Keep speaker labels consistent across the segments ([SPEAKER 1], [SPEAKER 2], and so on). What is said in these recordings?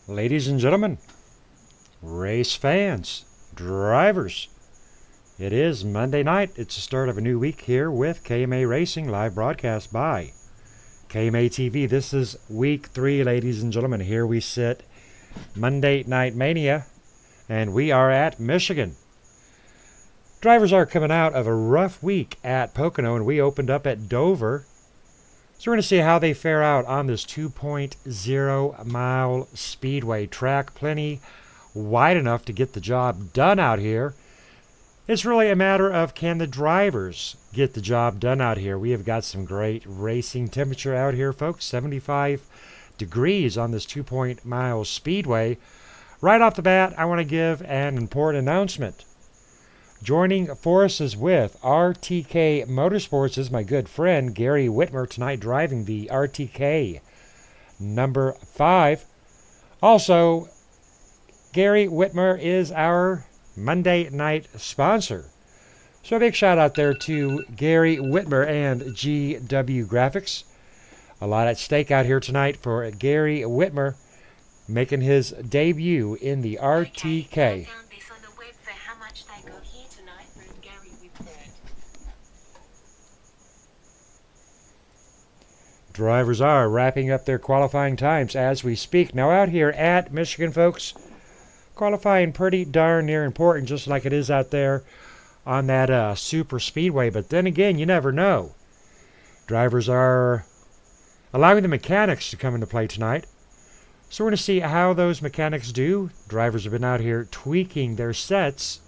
[SPEAKER 1] Ladies and gentlemen, race fans, drivers, it is Monday night. It's the start of a new week here with KMA Racing, live broadcast by KMA TV. This is week 3, ladies and gentlemen. Here we sit, Monday Night Mania, and we are at Michigan. Drivers are coming out of a rough week at Pocono, and we opened up at Dover. So we're going to see how they fare out on this 2.0 mile speedway track. Plenty wide enough to get the job done out here. It's really a matter of, can the drivers get the job done out here? We have got some great racing temperature out here, folks. 75 degrees on this 2.0 mile speedway. Right off the bat, I want to give an important announcement. Joining forces with RTK Motorsports is my good friend Gary Whitmer tonight, driving the RTK number 5. Also, Gary Whitmer is our Monday night sponsor. So a big shout out there to Gary Whitmer and GW Graphics. A lot at stake out here tonight for Gary Whitmer, making his debut in the RTK. Drivers are wrapping up their qualifying times as we speak. Now out here at Michigan, folks, qualifying pretty darn near important, just like it is out there on that super speedway. But then again, you never know. Drivers are allowing the mechanics to come into play tonight. So we're going to see how those mechanics do. Drivers have been out here tweaking their sets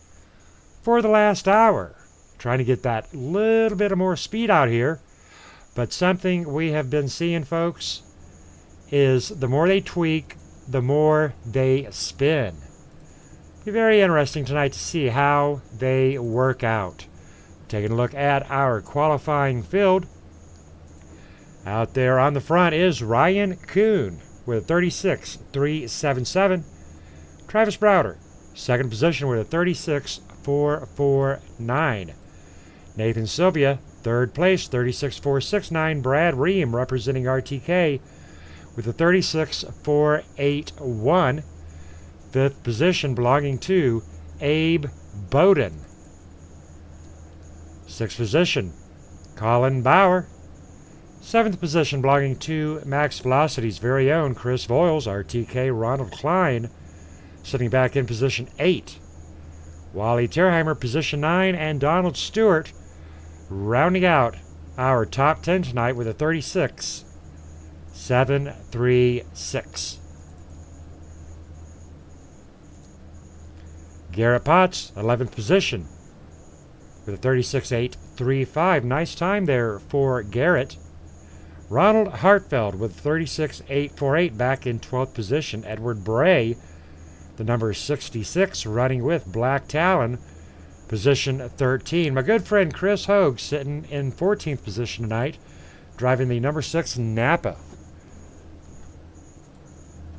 [SPEAKER 1] for the last hour, trying to get that little bit of more speed out here. But something we have been seeing, folks, is the more they tweak, the more they spin. Be very interesting tonight to see how they work out. Taking a look at our qualifying field. Out there on the front is Ryan Kuhn with a 36.377. Travis Browder, second position with a 36.449. Nathan Sylvia, third place, 36.469. Brad Ream, representing RTK, with a 36.481. Fifth position belonging to Abe Bowden. Sixth position, Colin Bauer. Seventh position belonging to Max Velocity's very own Chris Voiles, RTK. Ronald Klein sitting back in position 8. Wally Terheimer, position 9, and Donald Stewart rounding out our top 10 tonight with a 36.736. Garrett Potts, 11th position with a 36.835. Nice time there for Garrett. Ronald Hartfeld with 36.848 back in 12th position. Edward Bray, the number 66, running with Black Talon, position 13. My good friend Chris Hogue sitting in 14th position tonight, driving the number 6 Napa.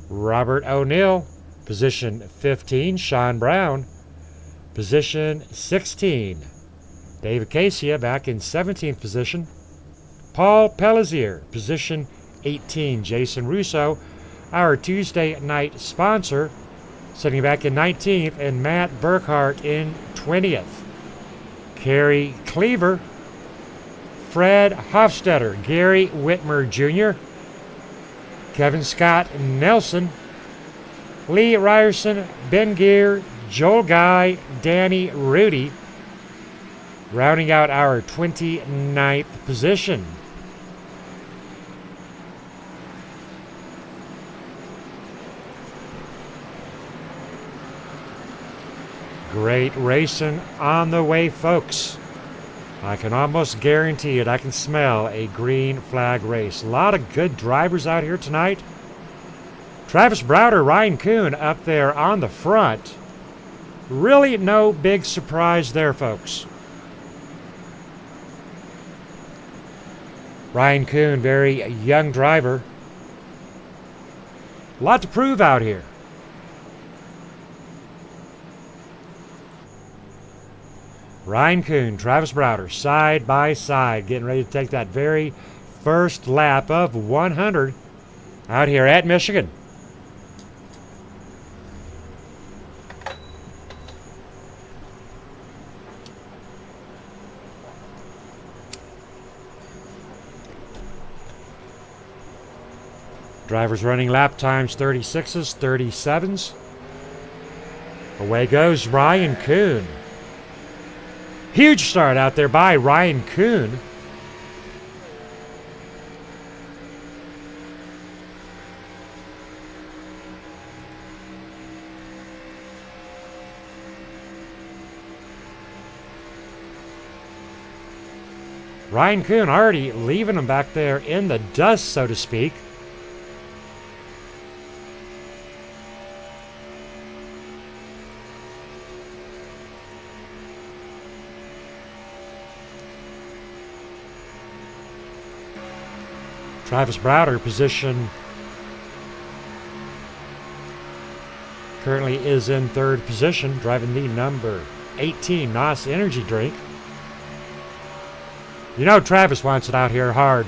[SPEAKER 1] Robert O'Neill, position 15. Sean Brown, position 16. David Casia back in 17th position. Paul Pellizier, position 18. Jason Russo, our Tuesday night sponsor, sitting back in 19th, and Matt Burkhart in 20th. Kerry Cleaver, Fred Hofstetter, Gary Whitmer Jr., Kevin Scott Nelson, Lee Ryerson, Ben Gear, Joel Guy, Danny Rudy, rounding out our 29th position. Great racing on the way, folks. I can almost guarantee it. I can smell a green flag race. A lot of good drivers out here tonight. Travis Browder, Ryan Kuhn up there on the front. Really no big surprise there, folks. Ryan Kuhn, very young driver. A lot to prove out here. Ryan Kuhn, Travis Browder, side by side, getting ready to take that very first lap of 100 out here at Michigan. Drivers running lap times 36s, 37s. Away goes Ryan Kuhn. Huge start out there by Ryan Kuhn. Ryan Kuhn already leaving him back there in the dust, so to speak. Travis Browder position currently is in third position, driving the number 18 NOS energy drink. You know Travis wants it out here hard.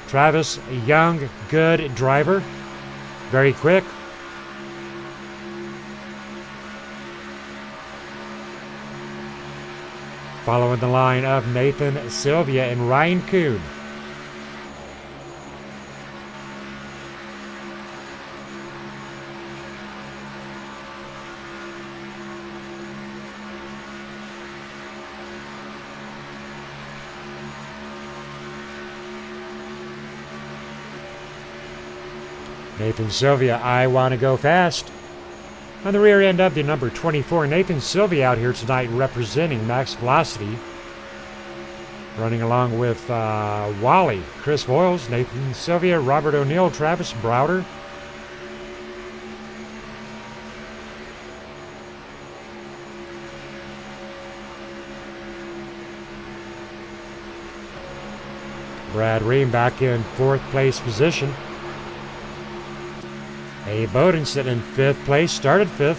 [SPEAKER 1] Travis, a young, good driver. Very quick. Following the line of Nathan Sylvia and Ryan Kuhn. Nathan Sylvia, I want to go fast. On the rear end of the number 24, Nathan Sylvia out here tonight representing Max Velocity. Running along with Wally, Chris Voiles, Nathan Sylvia, Robert O'Neill, Travis Browder. Brad Ream back in fourth place position. Abe Bowden sitting in fifth place, started fifth.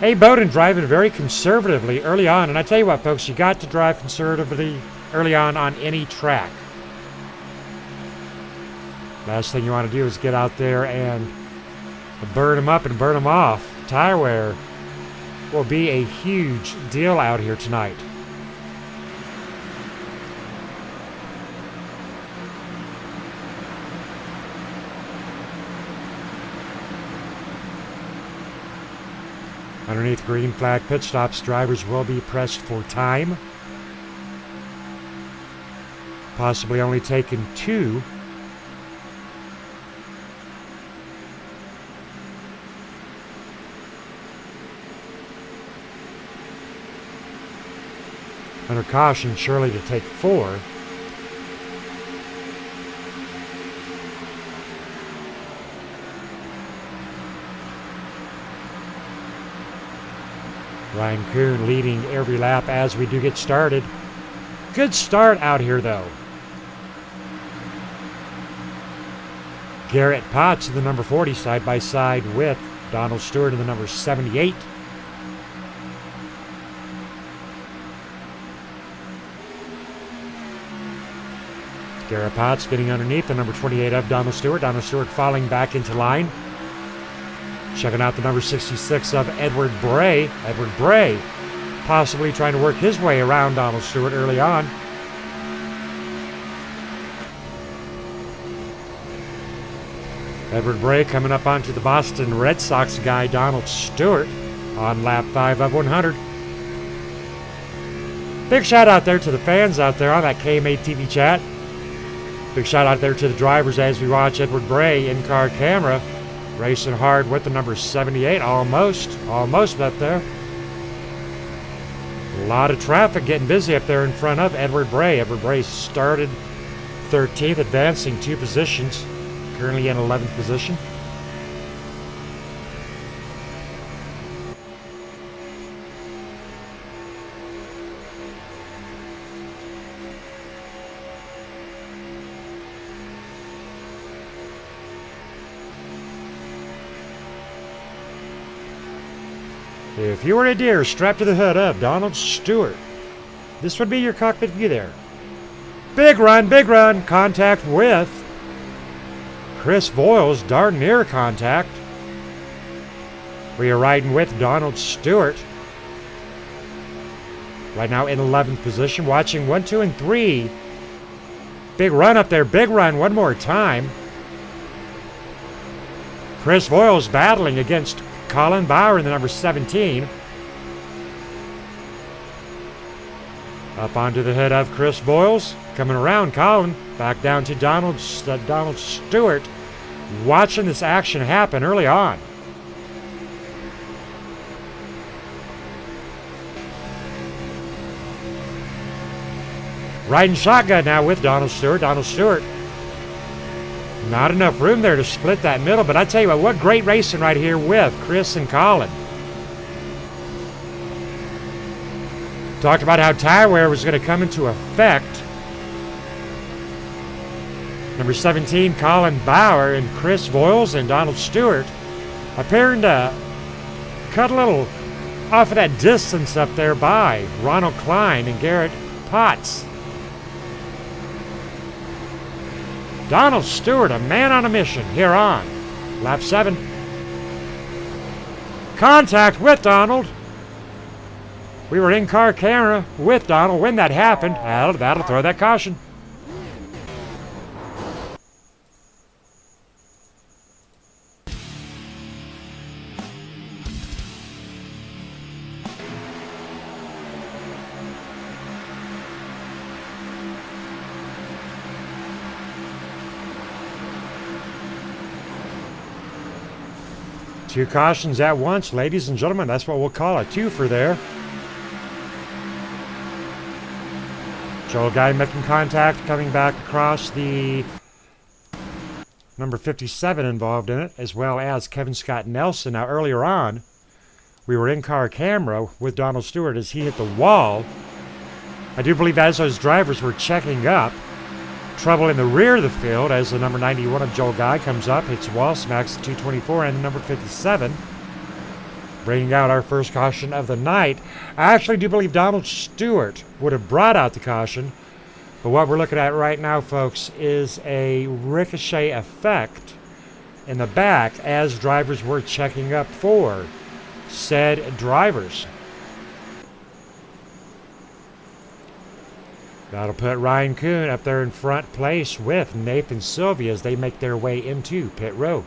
[SPEAKER 1] Abe Bowden driving very conservatively early on. And I tell you what, folks, you got to drive conservatively early on any track. Last thing you want to do is get out there and burn them up and burn them off. Tire wear will be a huge deal out here tonight. Underneath green flag pit stops, drivers will be pressed for time. Possibly only taking 2. Under caution, surely to take 4. Ryan Kuhn leading every lap as we do get started. Good start out here, though. Garrett Potts in the number 40, side by side with Donald Stewart in the number 78. Garrett Potts getting underneath the number 28 of Donald Stewart. Donald Stewart falling back into line. Checking out the number 66 of Edward Bray. Edward Bray possibly trying to work his way around Donald Stewart early on. Edward Bray coming up onto the Boston Red Sox guy, Donald Stewart, on lap 5 of 100. Big shout out there to the fans out there on that KMA TV chat. Big shout out there to the drivers as we watch Edward Bray in-car camera racing hard with the number 78, almost up there. A lot of traffic getting busy up there in front of Edward Bray. Edward Bray started 13th, advancing 2 positions, currently in 11th position. If you were a deer strapped to the hood of Donald Stewart, this would be your cockpit view there. Big run, contact with Chris Voiles, darn near contact. We are riding with Donald Stewart. Right now in 11th position, watching 1, 2, and 3 Big run up there. Big run one more time. Chris Voiles battling against Colin Bauer in the number 17. Up onto the head of Chris Voiles. Coming around Colin. Back down to Donald Stewart. Watching this action happen early on. Riding shotgun now with Donald Stewart. Donald Stewart. Not enough room there to split that middle, but I tell you what great racing right here with Chris and Colin. Talked about how tire wear was going to come into effect. Number 17, Colin Bauer, and Chris Voiles and Donald Stewart appearing to cut a little off of that distance up there by Ronald Klein and Garrett Potts. Donald Stewart, a man on a mission here on lap 7. Contact with Donald. We were in car camera with Donald when that happened. That'll throw that caution. Two cautions at once, ladies and gentlemen. That's what we'll call a twofer there. Joel Guy making contact, coming back across the number 57 involved in it, as well as Kevin Scott Nelson. Now, earlier on, we were in car camera with Donald Stewart as he hit the wall. I do believe as those drivers were checking up, trouble in the rear of the field as the number 91 of Joel Guy comes up, hits the wall, smacks the 224 and the number 57, bringing out our first caution of the night. I actually do believe Donald Stewart would have brought out the caution, but what we're looking at right now, folks, is a ricochet effect in the back as drivers were checking up for said drivers. That'll put Ryan Kuhn up there in front place with Nathan Sylvia as they make their way into pit road.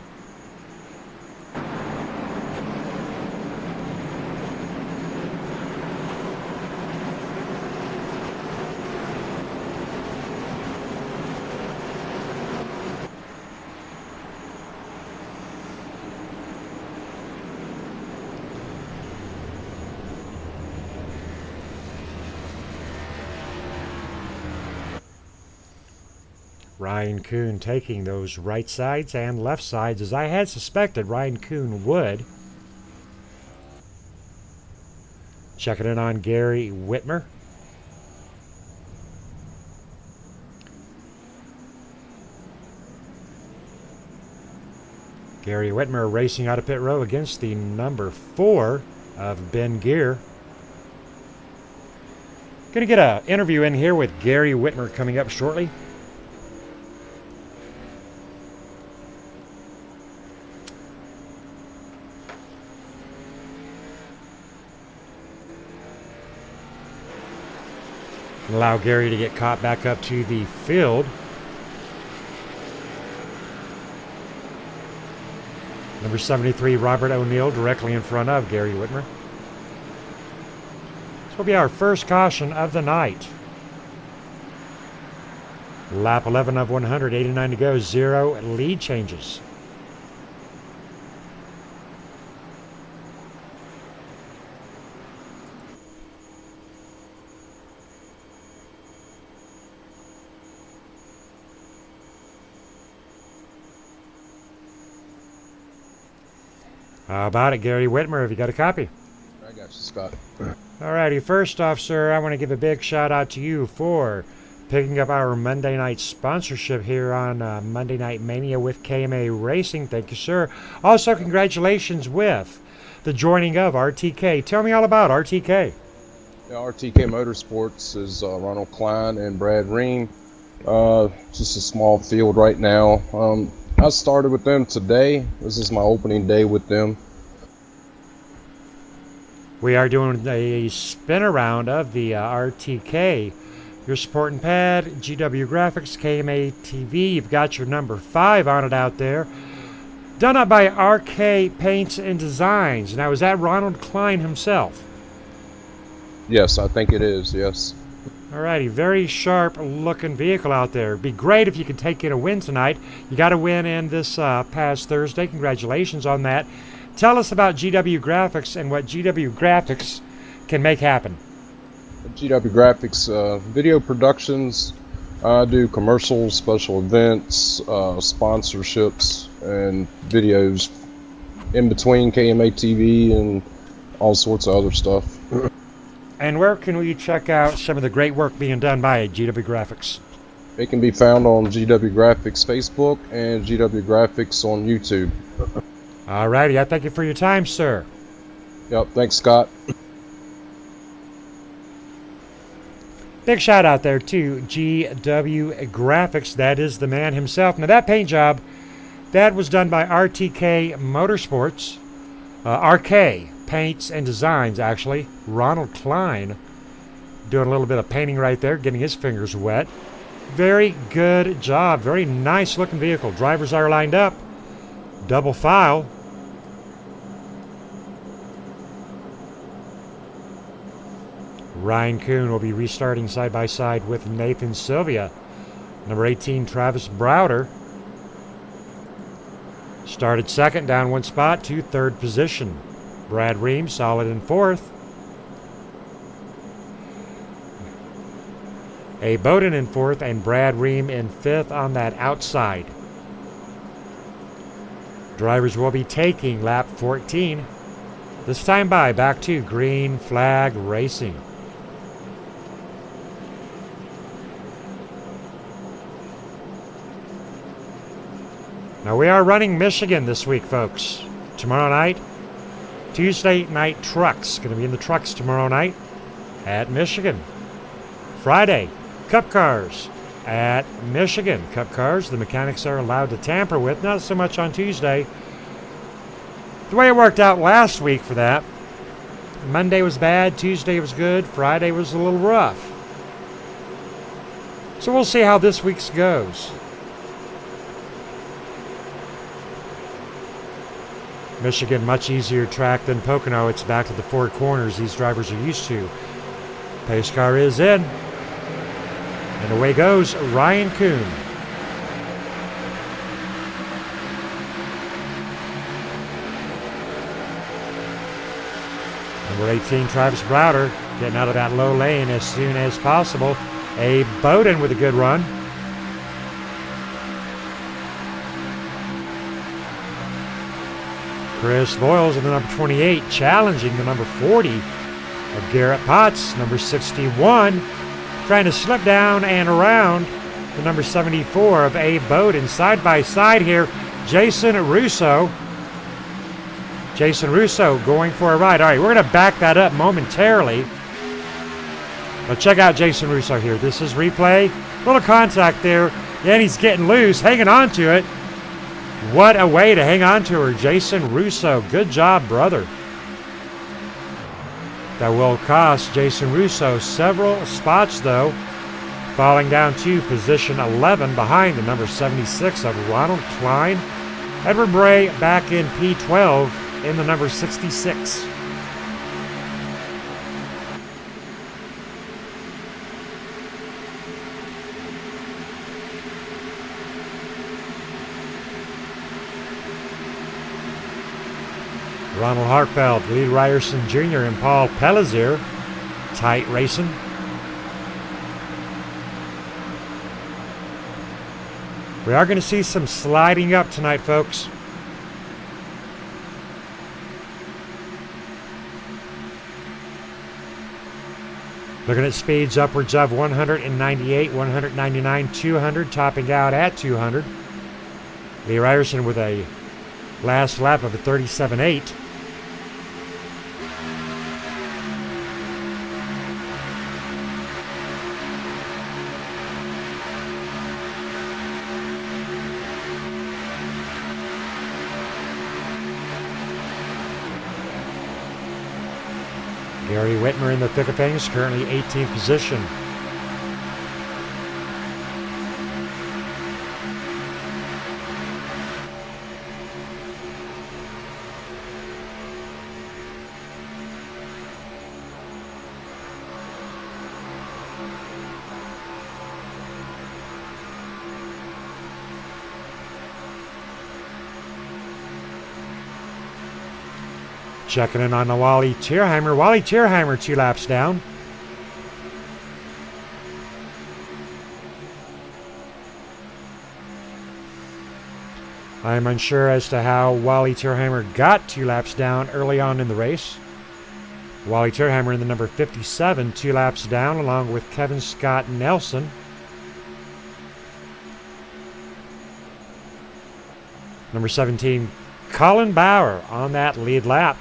[SPEAKER 1] Ryan Kuhn taking those right sides and left sides, as I had suspected Ryan Kuhn would. Checking in on Gary Whitmer. Gary Whitmer racing out of pit row against the number 4 of Ben Gear. Going to get an interview in here with Gary Whitmer coming up shortly. Allow Gary to get caught back up to the field. Number 73, Robert O'Neill, directly in front of Gary Whitmer. This will be our first caution of the night. Lap 11 of 100, 89 to go, 0 lead changes. How about it, Gary Whitmer? Have you got a copy?
[SPEAKER 2] I got you, Scott.
[SPEAKER 1] Alrighty, first off, sir, I want to give a big shout out to you for picking up our Monday night sponsorship here on Monday Night Mania with KMA Racing. Thank you, sir. Also, congratulations with the joining of RTK. Tell me all about RTK.
[SPEAKER 2] Yeah, RTK Motorsports is Ronald Klein and Brad Ream. Just a small field right now. I started with them today. This is my opening day with them.
[SPEAKER 1] We are doing a spin around of the RTK Your support and pad, GW Graphics, KMA TV. You've got your number 5 on it out there. Done up by RK Paints and Designs. Now, is that Ronald Klein himself?
[SPEAKER 2] Yes, I think it is, yes.
[SPEAKER 1] Alrighty, very sharp looking vehicle out there. It'd be great if you could take in a win tonight. You got a win in this past Thursday. Congratulations on that. Tell us about GW Graphics and what GW Graphics can make happen.
[SPEAKER 2] GW Graphics video productions. I do commercials, special events, sponsorships, and videos in between KMA TV and all sorts of other stuff.
[SPEAKER 1] And where can we check out some of the great work being done by GW Graphics?
[SPEAKER 2] It can be found on GW Graphics Facebook and GW Graphics on YouTube.
[SPEAKER 1] Alrighty, I thank you for your time, sir.
[SPEAKER 2] Yep, thanks, Scott.
[SPEAKER 1] Big shout out there to GW Graphics. That is the man himself. Now that paint job, that was done by RTK Motorsports. RK Paints and Designs, actually. Ronald Klein doing a little bit of painting right there, getting his fingers wet. Very good job. Very nice looking vehicle. Drivers are lined up. Double file. Ryan Kuhn will be restarting side by side with Nathan Sylvia. Number 18, Travis Browder, started second, down one spot to third position. Brad Ream solid in fourth. A Bowden in fourth and Brad Ream in fifth on that outside. Drivers will be taking lap 14. This time by back to Green Flag Racing. Now we are running Michigan this week, folks. Tomorrow night, Tuesday night trucks. Going to be in the trucks tomorrow night at Michigan. Friday, Cup cars at Michigan. Cup cars, the mechanics are allowed to tamper with. Not so much on Tuesday. The way it worked out last week for that, Monday was bad, Tuesday was good, Friday was a little rough. So we'll see how this week's goes. Michigan, much easier track than Pocono. It's back to the four corners these drivers are used to. Pace car is in. And away goes Ryan Kuhn. Number 18, Travis Browder, getting out of that low lane as soon as possible. A Bowden with a good run. Chris Boyles in the number 28, challenging the number 40 of Garrett Potts. Number 61, trying to slip down and around the number 74 of Abe Bowden. Side by side here, Jason Russo. Jason Russo going for a ride. All right, we're going to back that up momentarily. But check out Jason Russo here. This is replay. Little contact there, and he's getting loose, hanging on to it. What a way to hang on to her, Jason Russo. Good job, brother. That will cost Jason Russo several spots, though, falling down to position 11 behind the number 76 of Ronald Klein. Edward Bray back in P12 in the number 66. Ronald Hartfeld, Lee Ryerson Jr., and Paul Pellizier, tight racing. We are going to see some sliding up tonight, folks. Looking at speeds upwards of 198, 199, 200, topping out at 200. Lee Ryerson with a last lap of a 37.8. Gary Whitmer in the thick of things, currently 18th position. Checking in on the Wally Tierheimer. Wally Tierheimer 2 laps down. I am unsure as to how Wally Tierheimer got 2 laps down early on in the race. Wally Tierheimer in the number 57, 2 laps down, along with Kevin Scott Nelson. Number 17, Colin Bauer on that lead lap.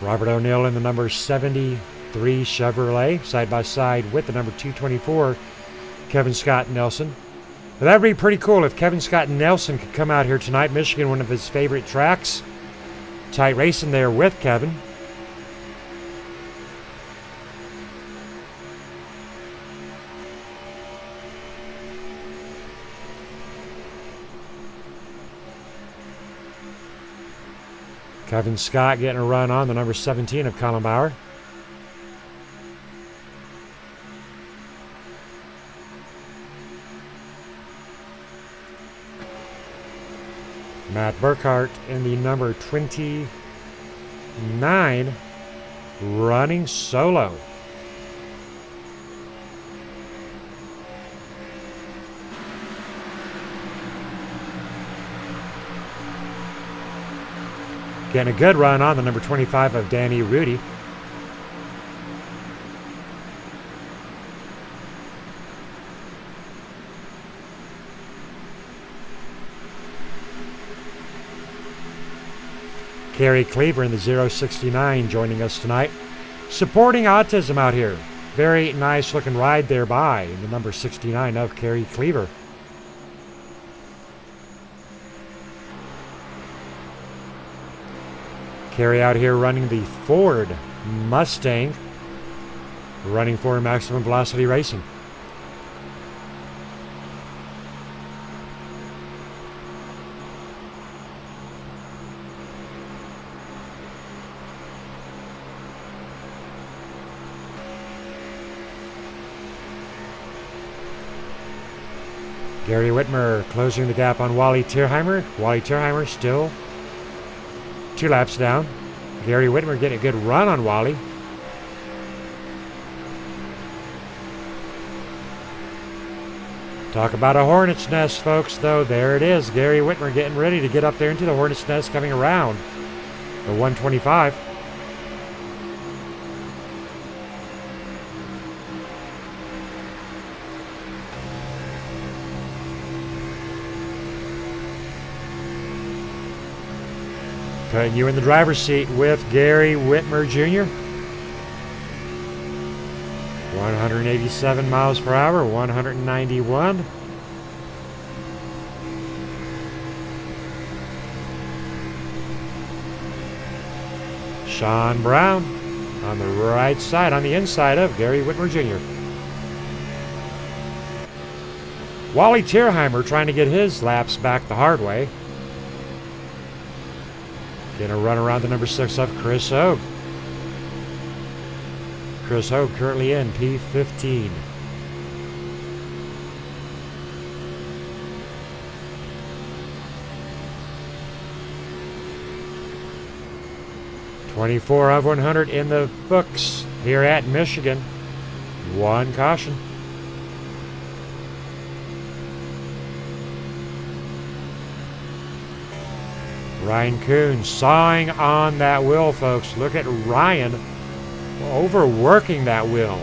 [SPEAKER 1] Robert O'Neill in the number 73 Chevrolet, side by side with the number 224 Kevin Scott Nelson. But that would be pretty cool if Kevin Scott Nelson could come out here tonight. Michigan, one of his favorite tracks. Tight racing there with Kevin. Kevin Scott getting a run on the number 17 of Colin Bauer. Matt Burkhart in the number 29 running solo. Getting a good run on the number 25 of Danny Rudy. Kerry Cleaver in the 069 joining us tonight. Supporting autism out here. Very nice looking ride there by the number 69 of Kerry Cleaver. Kerry out here running the Ford Mustang, running for Maximum Velocity Racing. Gary Whitmer closing the gap on Wally Tierheimer. Wally Tierheimer still 2 laps down. Gary Whitmer getting a good run on Wally. Talk about a hornet's nest, folks, though. There it is. Gary Whitmer getting ready to get up there into the hornet's nest coming around the 125. Putting you in the driver's seat with Gary Whitmer Jr. 187 miles per hour, 191. Sean Brown on the right side, on the inside of Gary Whitmer Jr. Wally Tierheimer trying to get his laps back the hard way. Getting a run around the number 6 of Chris Hogue. Chris Hogue currently in P15. .24 of 100 in the books here at Michigan. 1 caution. Ryan Kuhn sawing on that wheel, folks. Look at Ryan overworking that wheel.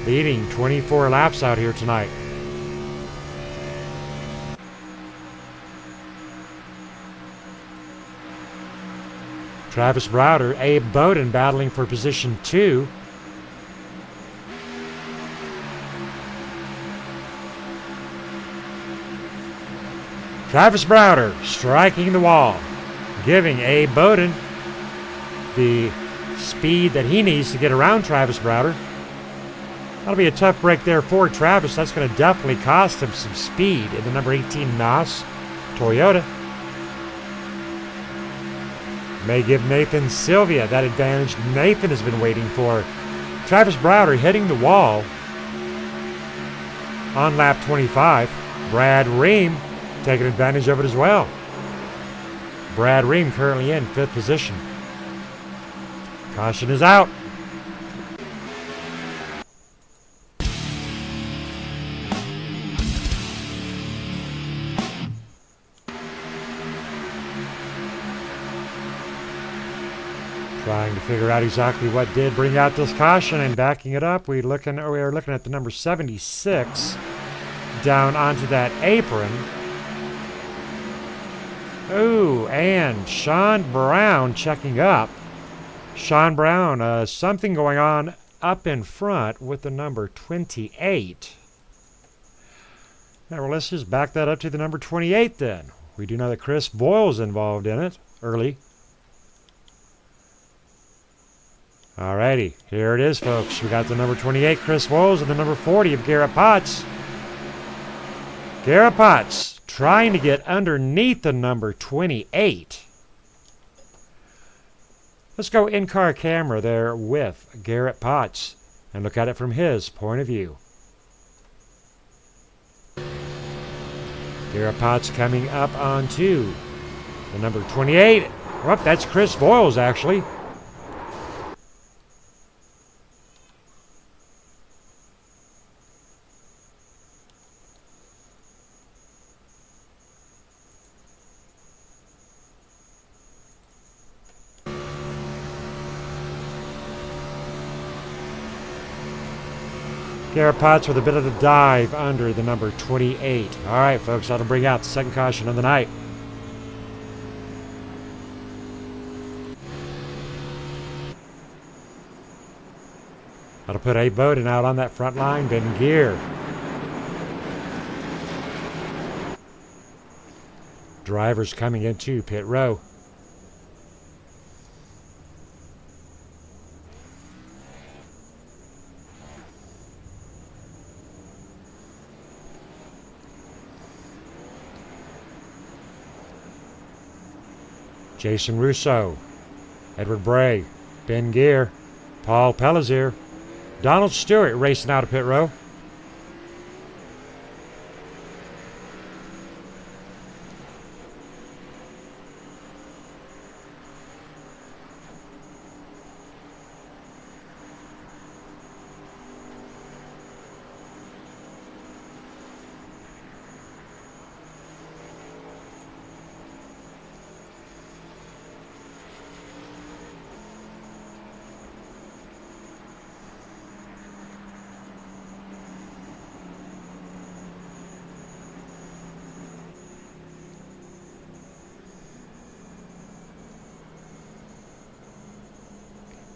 [SPEAKER 1] Leading 24 laps out here tonight. Travis Browder, Abe Bowden battling for position 2. Travis Browder striking the wall, giving Abe Bowden the speed that he needs to get around Travis Browder. That'll be a tough break there for Travis. That's going to definitely cost him some speed in the number 18 Nas Toyota. May give Nathan Sylvia that advantage Nathan has been waiting for. Travis Browder hitting the wall. on lap 25. Brad Ream taking advantage of it as well. Brad Ream currently in 5th position. Caution is out. Trying to figure out exactly what did bring out this caution, and backing it up, we are looking at the number 76 down onto that apron. Ooh, and Sean Brown checking up. Sean Brown, something going on up in front with the number 28. Now, well, let's just back that up to the number 28 then. We do know that Chris Boyle's involved in it early. Alrighty, here it is, folks. We got the number 28, Chris Boyles, and the number 40 of Garrett Potts. Garrett Potts trying to get underneath the number 28. Let's go in-car camera there with Garrett Potts and look at it from his point of view. Garrett Potts coming up onto the number 28. Well, that's Chris Boyles, actually. Garrett Potts with a bit of a dive under the number 28. All right, folks, that'll bring out the second caution of the night. That'll put Abe Bowden out on that front line. Ben Gear. Drivers coming into pit row. Jason Russo, Edward Bray, Ben Gear, Paul Pelizier, Donald Stewart racing out of pit row.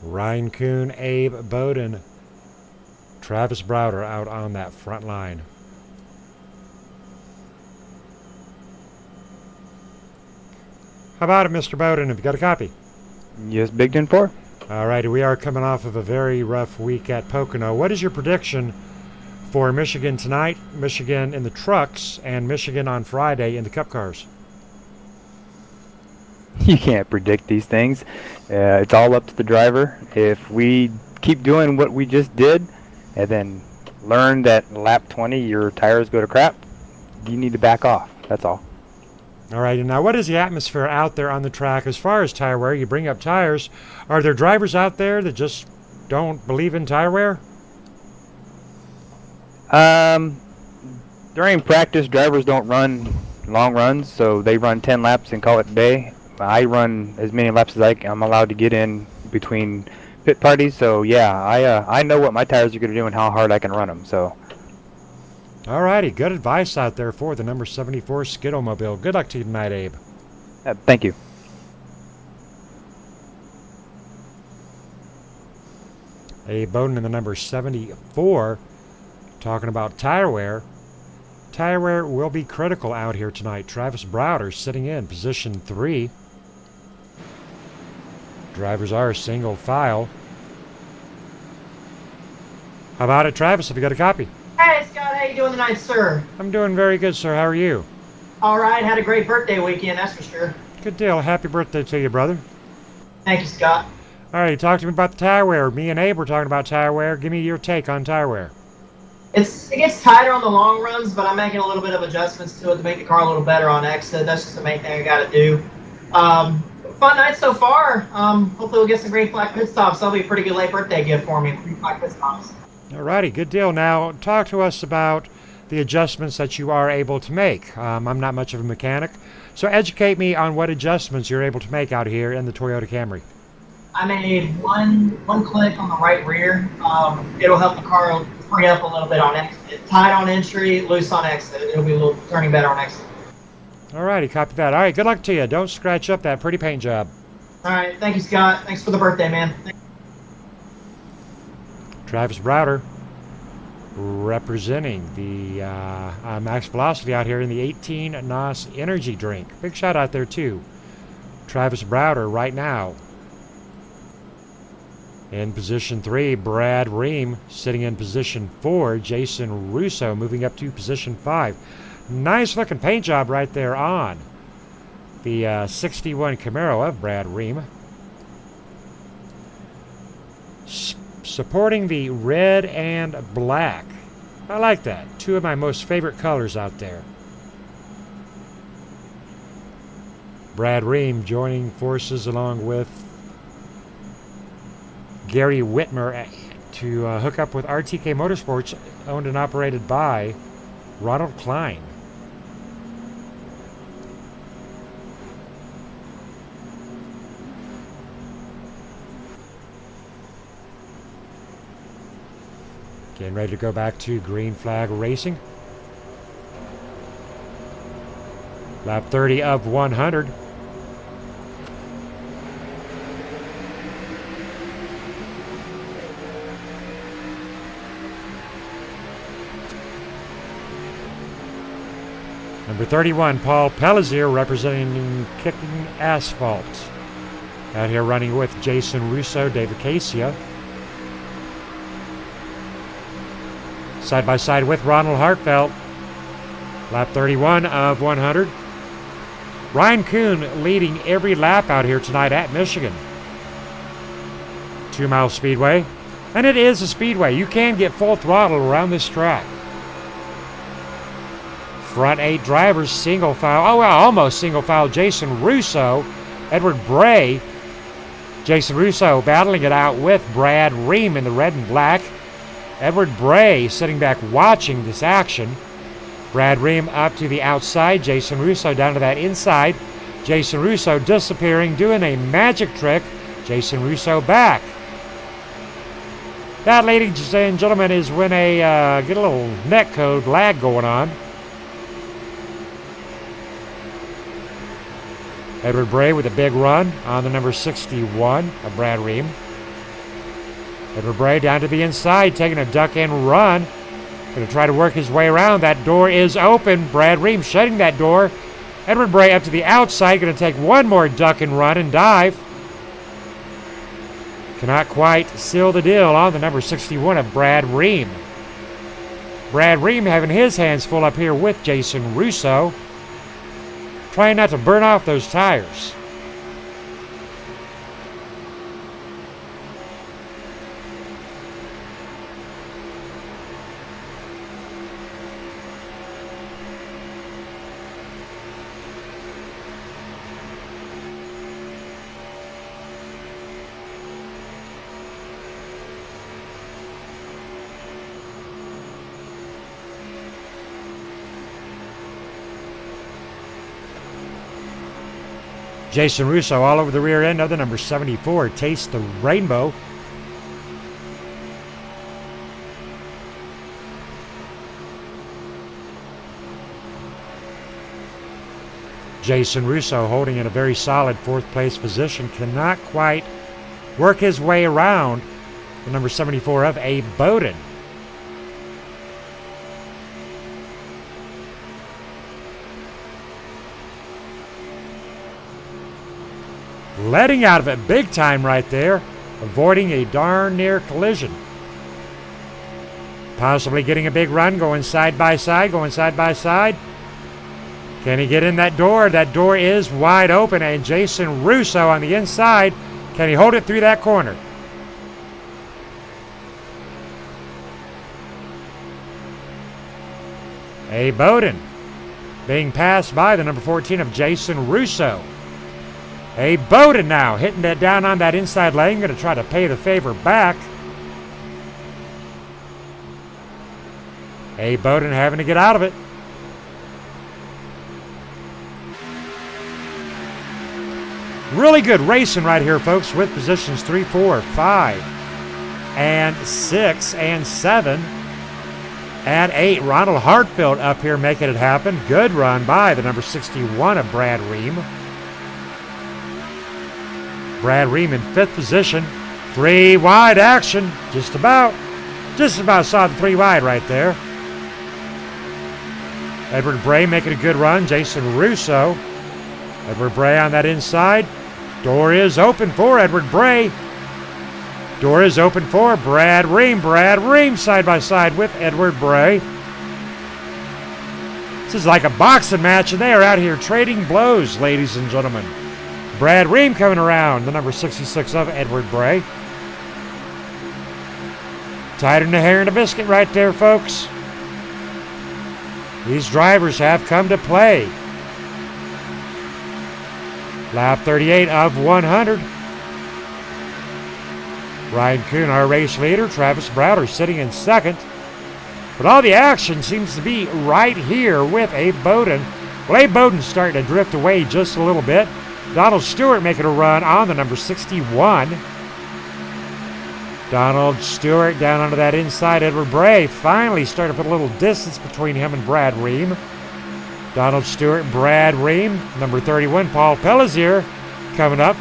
[SPEAKER 1] Ryan Kuhn, Abe Bowden, Travis Browder out on that front line. How about it, Mr. Bowden? Have you got a copy?
[SPEAKER 3] Yes, Big 10-4.
[SPEAKER 1] All righty, we are coming off of a very rough week at Pocono. What is your prediction for Michigan tonight, Michigan in the trucks, and Michigan on Friday in the Cup cars?
[SPEAKER 3] You can't predict these things. It's all up to the driver. If we keep doing what we just did and then learn that lap 20 your tires go to crap, you need to back off. That's all.
[SPEAKER 1] All right, and now what is the atmosphere out there on the track as far as tire wear? You bring up tires. Are there drivers out there that just don't believe in tire wear?
[SPEAKER 3] During practice, drivers don't run long runs, so they run 10 laps and call it a day. I run as many laps as I'm allowed to get in between pit parties, so yeah, I know what my tires are going to do and how hard I can run them. So.
[SPEAKER 1] All righty, good advice out there for the number 74 Skidomobile. Good luck to you tonight, Abe.
[SPEAKER 3] Thank you.
[SPEAKER 1] Abe Bowden in the number 74, talking about tire wear. Tire wear will be critical out here tonight. Travis Browder sitting in position 3. Drivers are single file. How about it, Travis? Have you got a copy?
[SPEAKER 4] Hey, Scott, how you doing tonight, sir?
[SPEAKER 1] I'm doing very good, sir. How are you?
[SPEAKER 4] All right, had a great birthday weekend, that's for sure.
[SPEAKER 1] Good deal. Happy birthday to you, brother.
[SPEAKER 4] Thank you, Scott.
[SPEAKER 1] All right, talk to me about the tire wear. Me and Abe were talking about tire wear. Give me your take on tire wear.
[SPEAKER 4] It gets tighter on the long runs, but I'm making a little bit of adjustments to it to make the car a little better on exit. That's just the main thing I got to do. Fun night so far. Hopefully we'll get some green flag pit stops. That'll be a pretty good late birthday gift for me. Green flag pit stops.
[SPEAKER 1] Alrighty, good deal. Now, talk to us about the adjustments that you are able to make. I'm not much of a mechanic, so educate me on what adjustments you're able to make out here in the Toyota Camry.
[SPEAKER 4] I made one click on the right rear. It'll help the car free up a little bit on exit. Tight on entry, loose on exit. It'll be a little turning better on exit.
[SPEAKER 1] Alrighty, copy that. Alright, good luck to you. Don't scratch up that pretty paint job.
[SPEAKER 4] All right, thank you, Scott. Thanks for the birthday, man.
[SPEAKER 1] Travis Browder representing the Max Velocity out here in the 18 NOS Energy Drink. Big shout out there too. Travis Browder right now. In position 3, Brad Ream sitting in position 4. Jason Russo moving up to position 5. Nice looking paint job right there on the 61 Camaro of Brad Ream. Supporting the red and black. I like that. Two of my most favorite colors out there. Brad Ream joining forces along with Gary Whitmer to hook up with RTK Motorsports, owned and operated by Ronald Klein. Getting ready to go back to green flag racing. Lap 30 of 100. Number 31, Paul Pellizier, representing Kicking Asphalt. Out here running with Jason Russo, David Casia. Side by side with Ronald Hartfeld. Lap 31 of 100. Ryan Kuhn leading every lap out here tonight at Michigan. 2 Mile Speedway. And it is a speedway. You can get full throttle around this track. Front 8 drivers, single file. Oh, well, almost single file. Jason Russo, Edward Bray. Jason Russo battling it out with Brad Ream in the red and black. Edward Bray sitting back watching this action. Brad Ream up to the outside. Jason Russo down to that inside. Jason Russo disappearing, doing a magic trick. Jason Russo back. That, ladies and gentlemen, is when get a little netcode lag going on. Edward Bray with a big run on the number 61 of Brad Ream. Edward Bray down to the inside, taking a duck and run. Going to try to work his way around. That door is open. Brad Ream shutting that door. Edward Bray up to the outside, going to take one more duck and run and dive. Cannot quite seal the deal on the number 61 of Brad Ream. Brad Ream having his hands full up here with Jason Russo. Trying not to burn off those tires. Jason Russo all over the rear end of the number 74. Taste the Rainbow. Jason Russo holding in a very solid 4th place position. Cannot quite work his way around the number 74 of Abe Bowden. Letting out of it big time right there, avoiding a darn near collision. Possibly getting a big run, going side by side. Can he get in that door? That door is wide open, and Jason Russo on the inside. Can he hold it through that corner? Abe Bowden being passed by the number 14 of Jason Russo. Abe Bowden now hitting that down on that inside lane, going to try to pay the favor back. Abe Bowden having to get out of it. Really good racing right here, folks, with positions 3, 4, 5, and 6, and 7, and 8. Ronald Hartfield up here making it happen. Good run by the number 61 of Brad Ream. Brad Ream in 5th position. 3 wide action. Just about saw the 3 wide right there. Edward Bray making a good run. Jason Russo. Edward Bray on that inside. Door is open for Edward Bray. Door is open for Brad Ream. Brad Ream side by side with Edward Bray. This is like a boxing match, and they are out here trading blows, ladies and gentlemen. Brad Ream coming around, the number 66 of Edward Bray. Tighter than a hair in a biscuit right there, folks. These drivers have come to play. Lap 38 of 100. Ryan Kuhn, our race leader. Travis Browder sitting in 2nd. But all the action seems to be right here with Abe Bowden. Well, Abe Bowden's starting to drift away just a little bit. Donald Stewart making a run on the number 61. Donald Stewart down onto that inside. Edward Bray finally starting to put a little distance between him and Brad Ream. Donald Stewart, Brad Ream, number 31, Paul Pellizier coming up.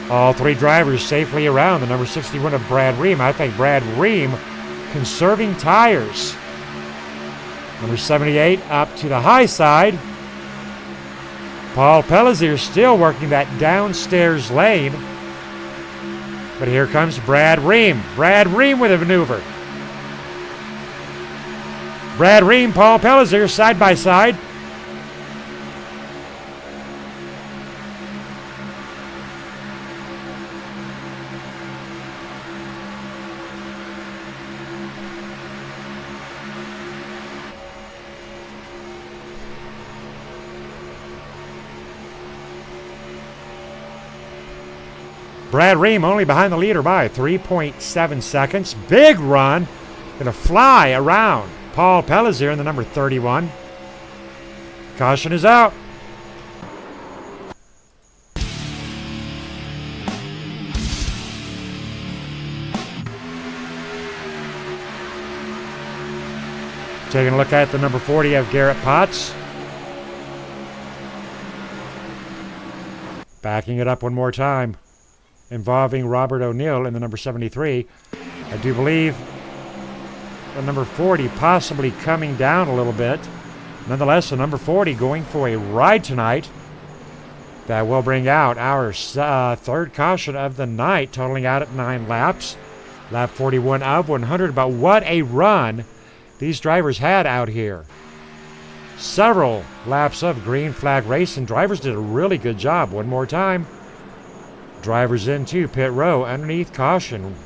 [SPEAKER 1] All 3 drivers safely around the number 61 of Brad Ream. I think Brad Ream conserving tires. Number 78 up to the high side. Paul Pellizier still working that downstairs lane. But here comes Brad Ream. Brad Ream with a maneuver. Brad Ream, Paul Pellizier side by side. Brad Ream only behind the leader by 3.7 seconds. Big run. Going to fly around Paul Pellizier in the number 31. Caution is out. Taking a look at the number 40 of Garrett Potts. Backing it up one more time. Involving Robert O'Neill in the number 73. I do believe the number 40 possibly coming down a little bit. Nonetheless, the number 40 going for a ride tonight. That will bring out our 3rd caution of the night, totaling out at 9 laps. Lap 41 of 100. But what a run these drivers had out here. Several laps of green flag racing. Drivers did a really good job. One more time. Drivers into pit row underneath caution.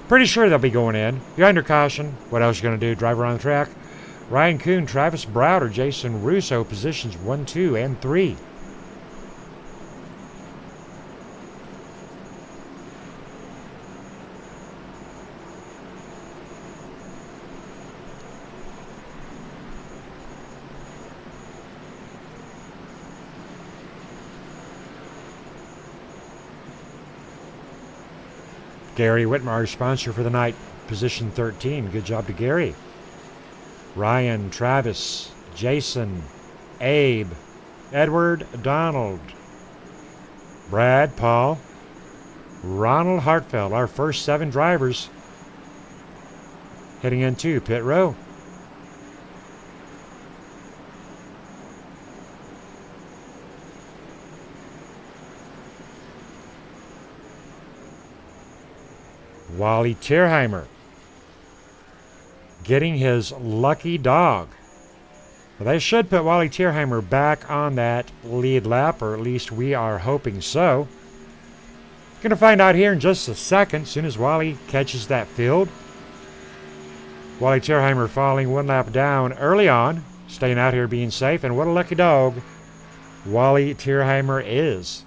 [SPEAKER 1] Pretty sure they'll be going in. You're under caution. What else are you going to do? Driver on the track. Ryan Kuhn, Travis Browder, Jason Russo, positions 1, 2, and 3. Gary Whitmer, our sponsor for the night, position 13. Good job to Gary. Ryan, Travis, Jason, Abe, Edward, Donald, Brad, Paul, Ronald Hartfeld, our first 7 drivers heading into pit row. Wally Tierheimer getting his lucky dog. Well, they should put Wally Tierheimer back on that lead lap, or at least we are hoping so. Going to find out here in just a second, as soon as Wally catches that field. Wally Tierheimer falling one lap down early on, staying out here being safe, and what a lucky dog Wally Tierheimer is.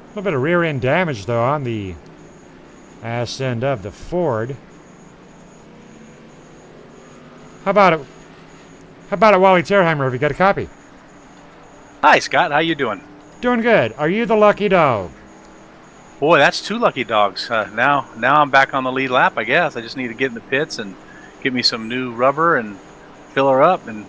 [SPEAKER 1] A little bit of rear end damage though on the ass end of the Ford. How about it? How about it, Wally Tierheimer? Have you got a copy?
[SPEAKER 5] Hi, Scott. How you doing?
[SPEAKER 1] Doing good. Are you the lucky dog?
[SPEAKER 5] Boy, that's 2 lucky dogs. Now I'm back on the lead lap, I guess. I just need to get in the pits and get me some new rubber and fill her up and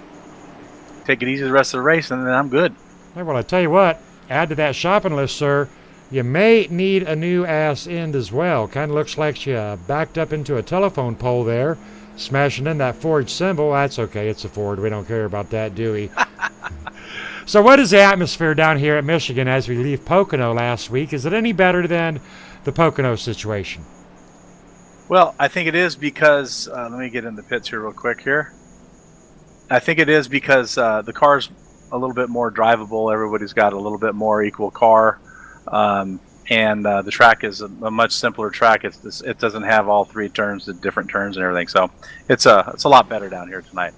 [SPEAKER 5] take it easy the rest of the race, and then I'm good.
[SPEAKER 1] Hey, well, I tell you what. Add to that shopping list, sir. You may need a new ass end as well. Kind of looks like you backed up into a telephone pole there, smashing in that Ford symbol. That's okay. It's a Ford. We don't care about that, do we? So what is the atmosphere down here at Michigan as we leave Pocono last week? Is it any better than the Pocono situation?
[SPEAKER 5] Well, I think it is because, let me get in the pits here real quick here. I think it is because the car's a little bit more drivable. Everybody's got a little bit more equal car. And the track is a much simpler track. It doesn't have all 3 turns, the different turns and everything. So it's a lot better down here tonight.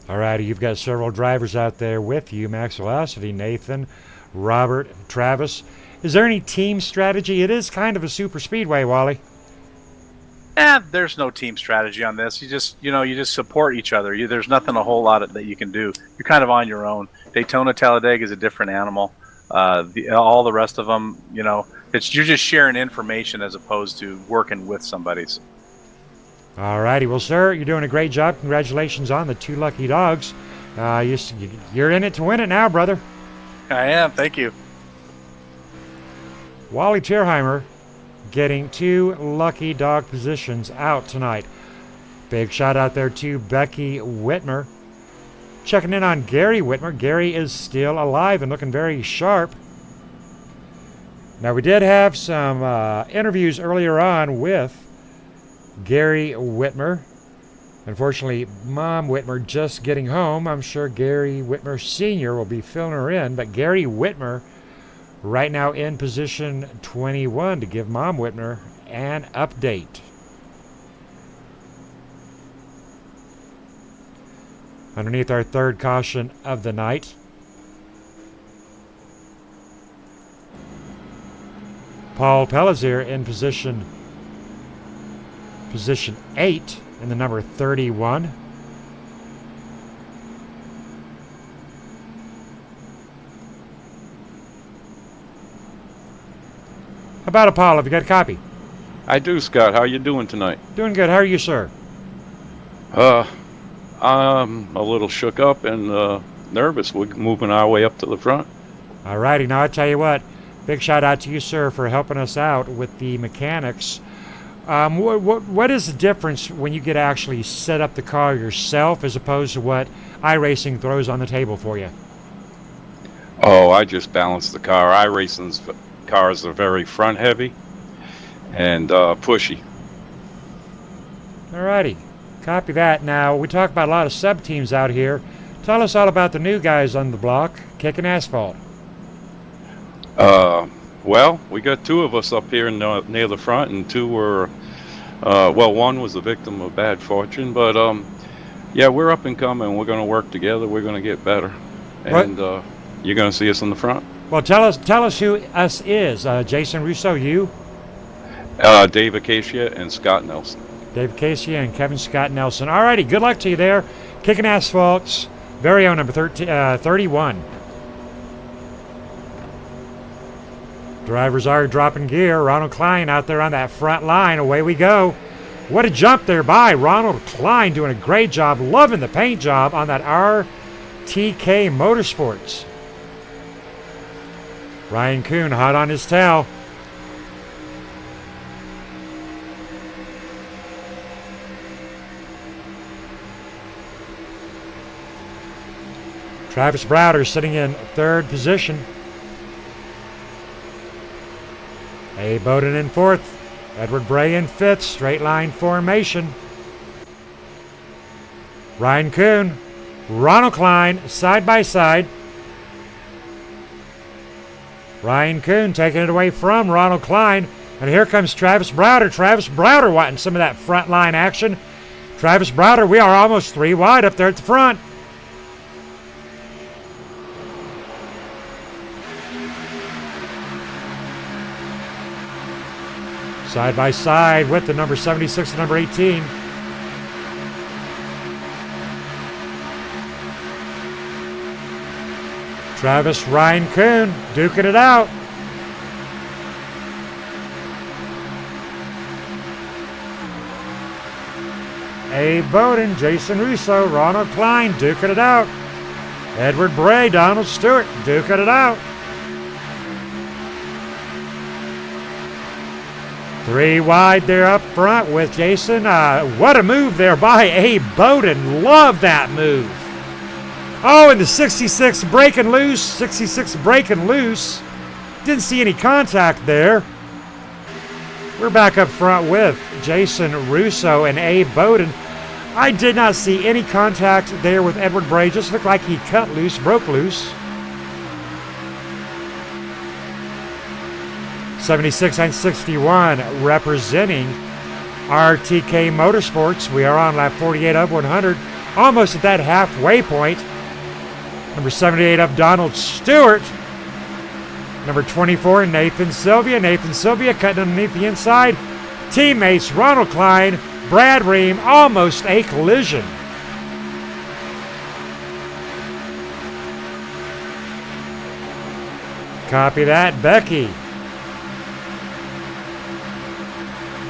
[SPEAKER 1] All righty, you've got several drivers out there with you. Max Velocity, Nathan, Robert, Travis. Is there any team strategy? It is kind of a super speedway, Wally.
[SPEAKER 5] There's no team strategy on this. You just support each other. There's nothing a whole lot that you can do. You're kind of on your own. Daytona Talladega is a different animal. All the rest of them, you're just sharing information as opposed to working with somebody.
[SPEAKER 1] All righty. Well, sir, you're doing a great job. Congratulations on the 2 lucky dogs. You're in it to win it now, brother.
[SPEAKER 5] I am. Thank you.
[SPEAKER 1] Wally Tierheimer getting 2 lucky dog positions out tonight. Big shout out there to Becky Whitmer. Checking in on Gary Whitmer. Gary is still alive and looking very sharp. Now, we did have some interviews earlier on with Gary Whitmer. Unfortunately, Mom Whitmer just getting home. I'm sure Gary Whitmer Sr. will be filling her in, but Gary Whitmer right now in position 21 to give Mom Whitmer an update. Underneath our 3rd caution of the night. Paul Pellizier in position 8 in the number 31. How about it, Paul? Have you got a copy?
[SPEAKER 6] I do, Scott. How you doing tonight?
[SPEAKER 1] Doing good. How are you, sir?
[SPEAKER 6] I'm a little shook up and nervous. We're moving our way up to the front.
[SPEAKER 1] All righty. Now, I tell you what, big shout out to you, sir, for helping us out with the mechanics. What is the difference when you get to actually set up the car yourself as opposed to what iRacing throws on the table for you?
[SPEAKER 6] Oh, I just balance the car. iRacing's cars are very front heavy and pushy.
[SPEAKER 1] All righty. Copy that. Now, we talk about a lot of sub-teams out here. Tell us all about the new guys on the block kicking asphalt.
[SPEAKER 6] Well, we got 2 of us up here near the front, and 2 were, one was a victim of bad fortune, but yeah, we're up and coming. We're going to work together. We're going to get better, and you're going to see us in the front.
[SPEAKER 1] Well, tell us who us is. Jason Russo, you?
[SPEAKER 6] Dave Acacia and Scott Nelson.
[SPEAKER 1] Dave Acacia and Kevin Scott Nelson. All righty, good luck to you there. Kicking asphalt's very own number 31. Drivers are dropping gear. Ronald Klein out there on that front line. Away we go. What a jump there by Ronald Klein, doing a great job. Loving the paint job on that RTK Motorsports. Ryan Kuhn hot on his tail. Travis Browder sitting in 3rd position. A. Bowden in fourth. Edward Bray in fifth. Straight line formation. Ryan Kuhn, Ronald Klein, side by side. Ryan Kuhn taking it away from Ronald Klein. And here comes Travis Browder. Travis Browder wanting some of that front line action. Travis Browder, we are almost 3 wide up there at the front. Side by side with the number 76 and number 18. Travis Ryan Kuhn duking it out. A. Bowden, Jason Russo, Ronald Klein duking it out. Edward Bray, Donald Stewart duking it out. 3 wide there up front with Jason. What a move there by A. Bowden. Love that move. Oh, and the 66 breaking loose. 66 breaking loose. Didn't see any contact there. We're back up front with Jason Russo and A. Bowden. I did not see any contact there with Edward Bray. Just looked like he cut loose, broke loose. 76 and 61 representing RTK Motorsports. We are on lap 48 of 100, almost at that halfway point. Number 78 of Donald Stewart. Number 24, Nathan Sylvia. Nathan Sylvia cutting underneath the inside. Teammates Ronald Klein, Brad Ream, almost a collision. Copy that, Becky.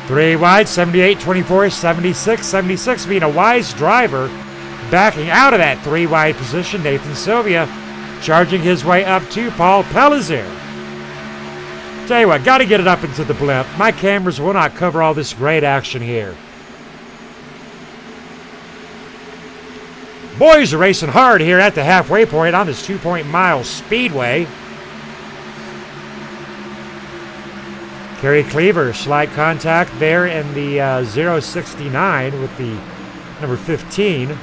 [SPEAKER 1] 3 wide, 78, 24, 76. 76 being a wise driver. Backing out of that 3 wide position, Nathan Sylvia charging his way up to Paul Pellizier. Tell you what, got to get it up into the blimp. My cameras will not cover all this great action here. Boys are racing hard here at the halfway point on this 2-mile speedway. Kerry Cleaver, slight contact there in the 069 with the number 15.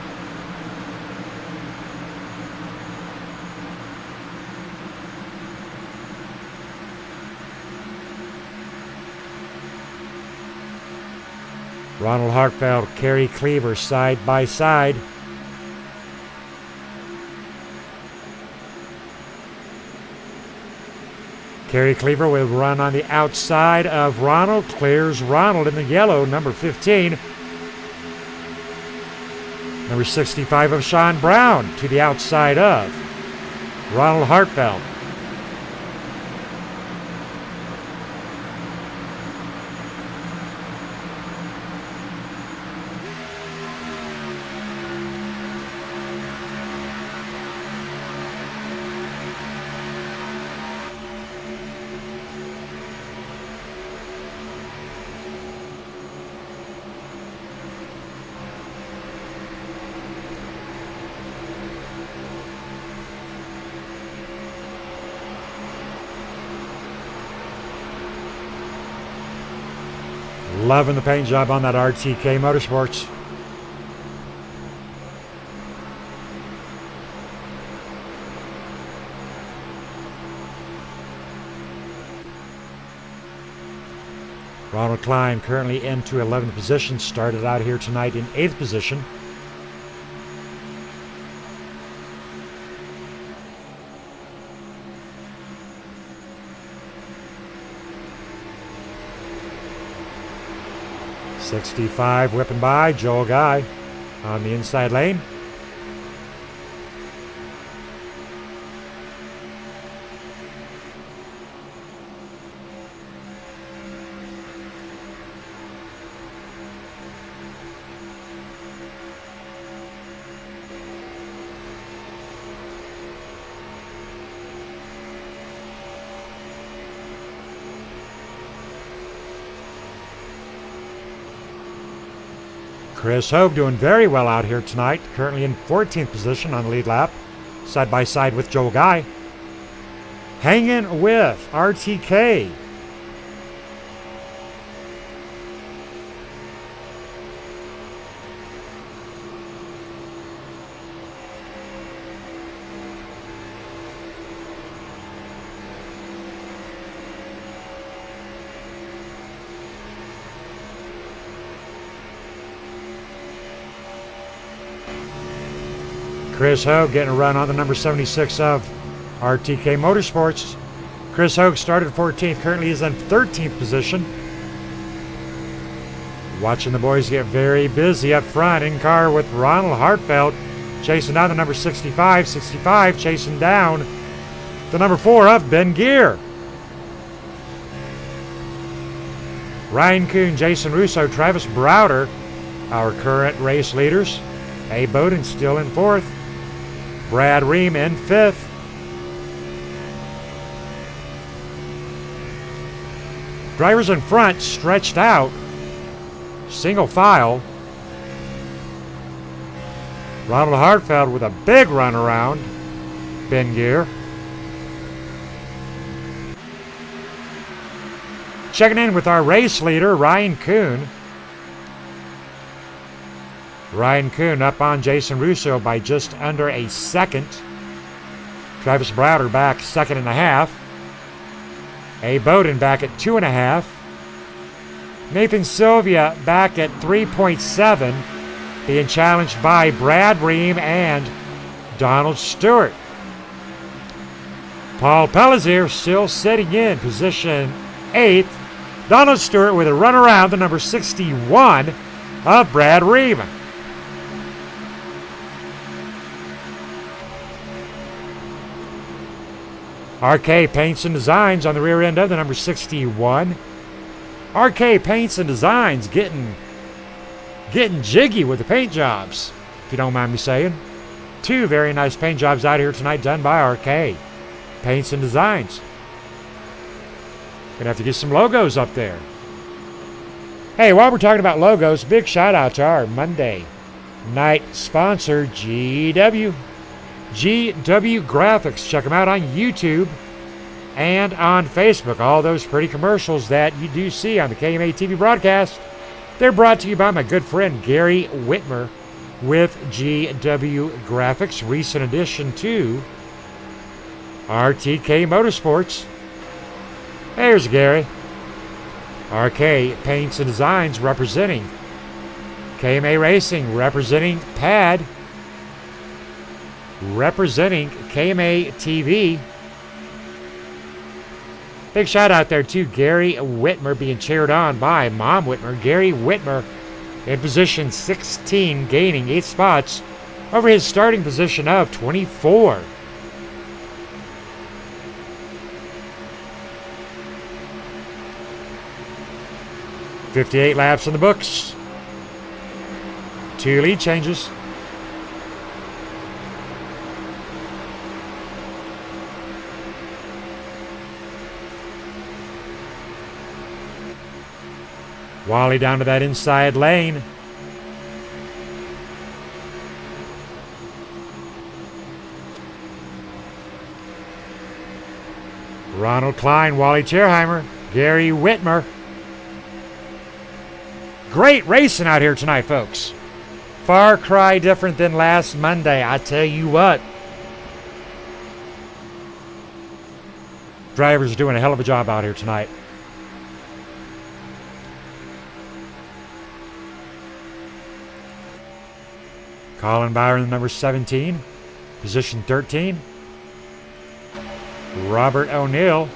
[SPEAKER 1] Ronald Hartfeld, Kerry Cleaver side by side. Kerry Cleaver will run on the outside of Ronald. Clears Ronald in the yellow, number 15. Number 65 of Sean Brown to the outside of Ronald Hartfeld. Loving the paint job on that RTK Motorsports. Ronald Klein currently into 11th position. Started out here tonight in 8th position. '65 whipping by Joel Guy on the inside lane. Chris Hogue doing very well out here tonight, currently in 14th position on the lead lap, side by side with Joel Guy. Hanging with RTK. Chris Hogue getting a run on the number 76 of RTK Motorsports. Chris Hogue started 14th, currently is in 13th position. Watching the boys get very busy up front in car with Ronald Hartfeld chasing down the number 65. 65 chasing down the number 4 of Ben Gear. Ryan Kuhn, Jason Russo, Travis Browder, our current race leaders. A. Bowden still in 4th. Brad Ream in 5th. Drivers in front stretched out, single file. Ronald Hartfeld with a big run around Ben Gear. Checking in with our race leader, Ryan Kuhn. Ryan Kuhn up on Jason Russo by just under a second. Travis Browder back 2.5. A. Bowden back at 2.5. Nathan Sylvia back at 3.7, being challenged by Brad Ream and Donald Stewart. Paul Pellizier still sitting in position 8th. Donald Stewart with a run around the number 61 of Brad Ream. RK Paints and Designs on the rear end of the number 61. RK Paints and Designs getting jiggy with the paint jobs, if you don't mind me saying. 2 very nice paint jobs out here tonight done by RK Paints and Designs. Gonna have to get some logos up there. Hey, while we're talking about logos, big shout out to our Monday night sponsor, GW. GW Graphics. Check them out on YouTube and on Facebook. All those pretty commercials that you do see on the KMA TV broadcast, they're brought to you by my good friend Gary Whitmer with GW Graphics, recent addition to RTK Motorsports. There's Gary. RK Paints and Designs representing KMA Racing, representing PAD, representing KMA TV. Big shout out there to Gary Whitmer being cheered on by Mom Whitmer. Gary Whitmer in position 16, gaining 8 spots over his starting position of 24. "58 laps in the books. 2 lead changes. Wally down to that inside lane. Ronald Klein, Wally Tierheimer, Gary Whitmer. Great racing out here tonight, folks. Far cry different than last Monday, I tell you what. Drivers are doing a hell of a job out here tonight. Colin Byron, number 17, position 13. Robert O'Neill,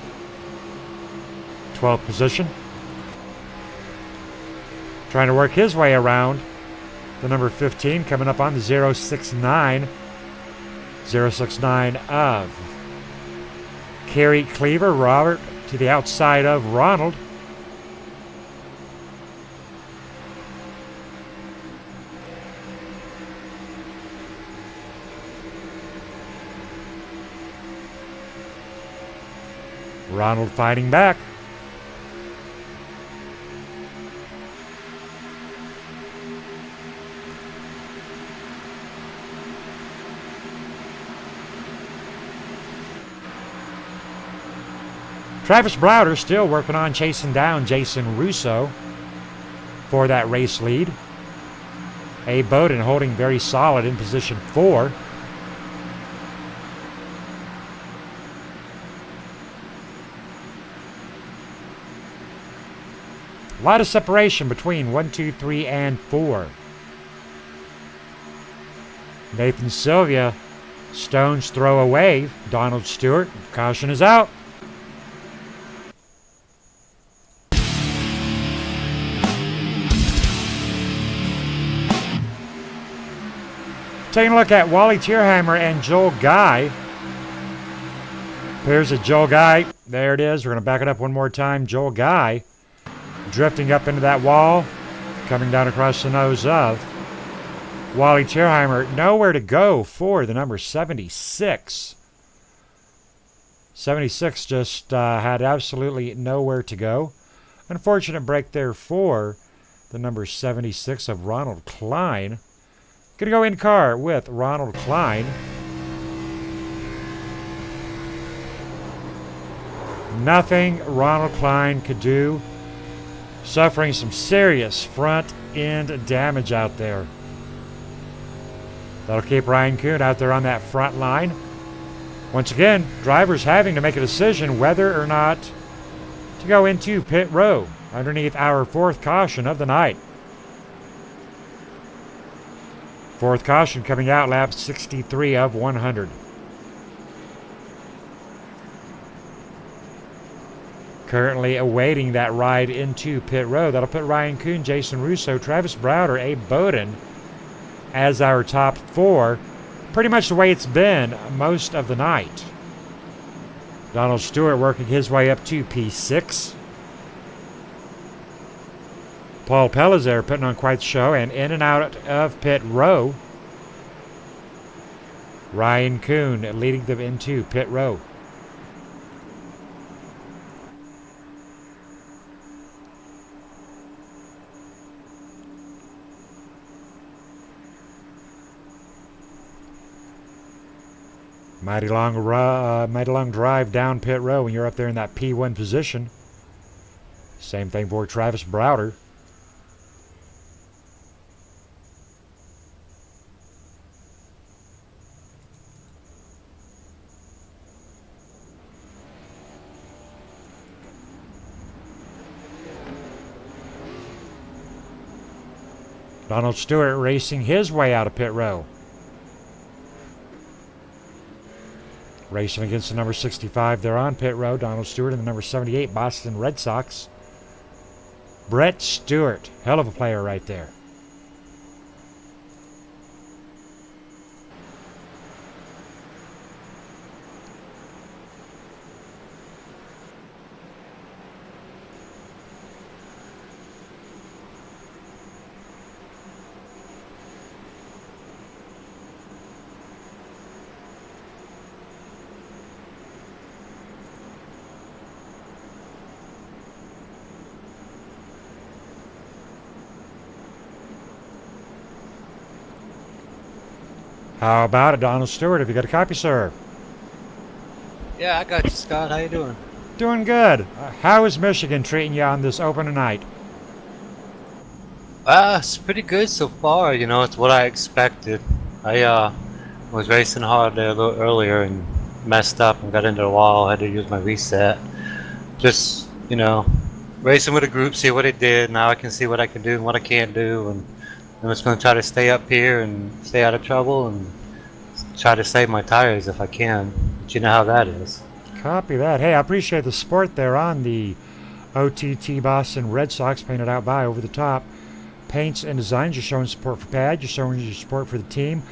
[SPEAKER 1] 12th position. Trying to work his way around the number 15, coming up on the 069. 069 of Kerry Cleaver. Robert to the outside of Ronald. Ronald fighting back. Travis Browder still working on chasing down Jason Russo for that race lead. A. Bowden holding very solid in position 4. A lot of separation between 1, 2, 3, and 4. Nathan Sylvia, stone's throw away. Donald Stewart, caution is out. Taking a look at Wally Tierheimer and Joel Guy. Appears that Joel Guy, there it is. We're going to back it up one more time. Joel Guy drifting up into that wall, coming down across the nose of Wally Tierheimer. Nowhere to go for the number 76. 76 just had absolutely nowhere to go. Unfortunate break there for the number 76 of Ronald Klein. Gonna go in car with Ronald Klein. Nothing Ronald Klein could do. Suffering some serious front end damage out there. That'll keep Ryan Kuhn out there on that front line. Once again, drivers having to make a decision whether or not to go into pit row underneath our fourth caution of the night. Fourth caution coming out lap 63 of 100. Currently awaiting that ride into pit row. That'll put Ryan Kuhn, Jason Russo, Travis Browder, Abe Bowden as our top four. Pretty much the way it's been most of the night. Donald Stewart working his way up to P6. Paul Pellizer putting on quite the show and in and out of pit row. Ryan Kuhn leading them into pit row. Mighty long drive down pit row when you're up there in that P1 position. Same thing for Travis Browder. Donald Stewart racing his way out of pit row. Racing against the number 65 there on pit row. Donald Stewart and the number 78 Boston Red Sox. Brett Stewart. Hell of a player right there. How about it, Donald Stewart? Have you got a copy, sir?
[SPEAKER 7] Yeah, I got you, Scott. How you doing?
[SPEAKER 1] Doing good. How is Michigan treating you on this open night?
[SPEAKER 7] It's pretty good so far. You know, it's what I expected. I was racing hard there a little earlier and messed up and got into the wall. Had to use my reset. Just, you know, racing with a group, see what it did. Now I can see what I can do and what I can't do. And I'm just going to try to stay up here and stay out of trouble and try to save my tires if I can. But you know how that is.
[SPEAKER 1] Copy that. Hey, I appreciate the support there on the OTT Boston Red Sox painted out by over the top. Paints and designs. You're showing support for Pad. You're showing your support for the team.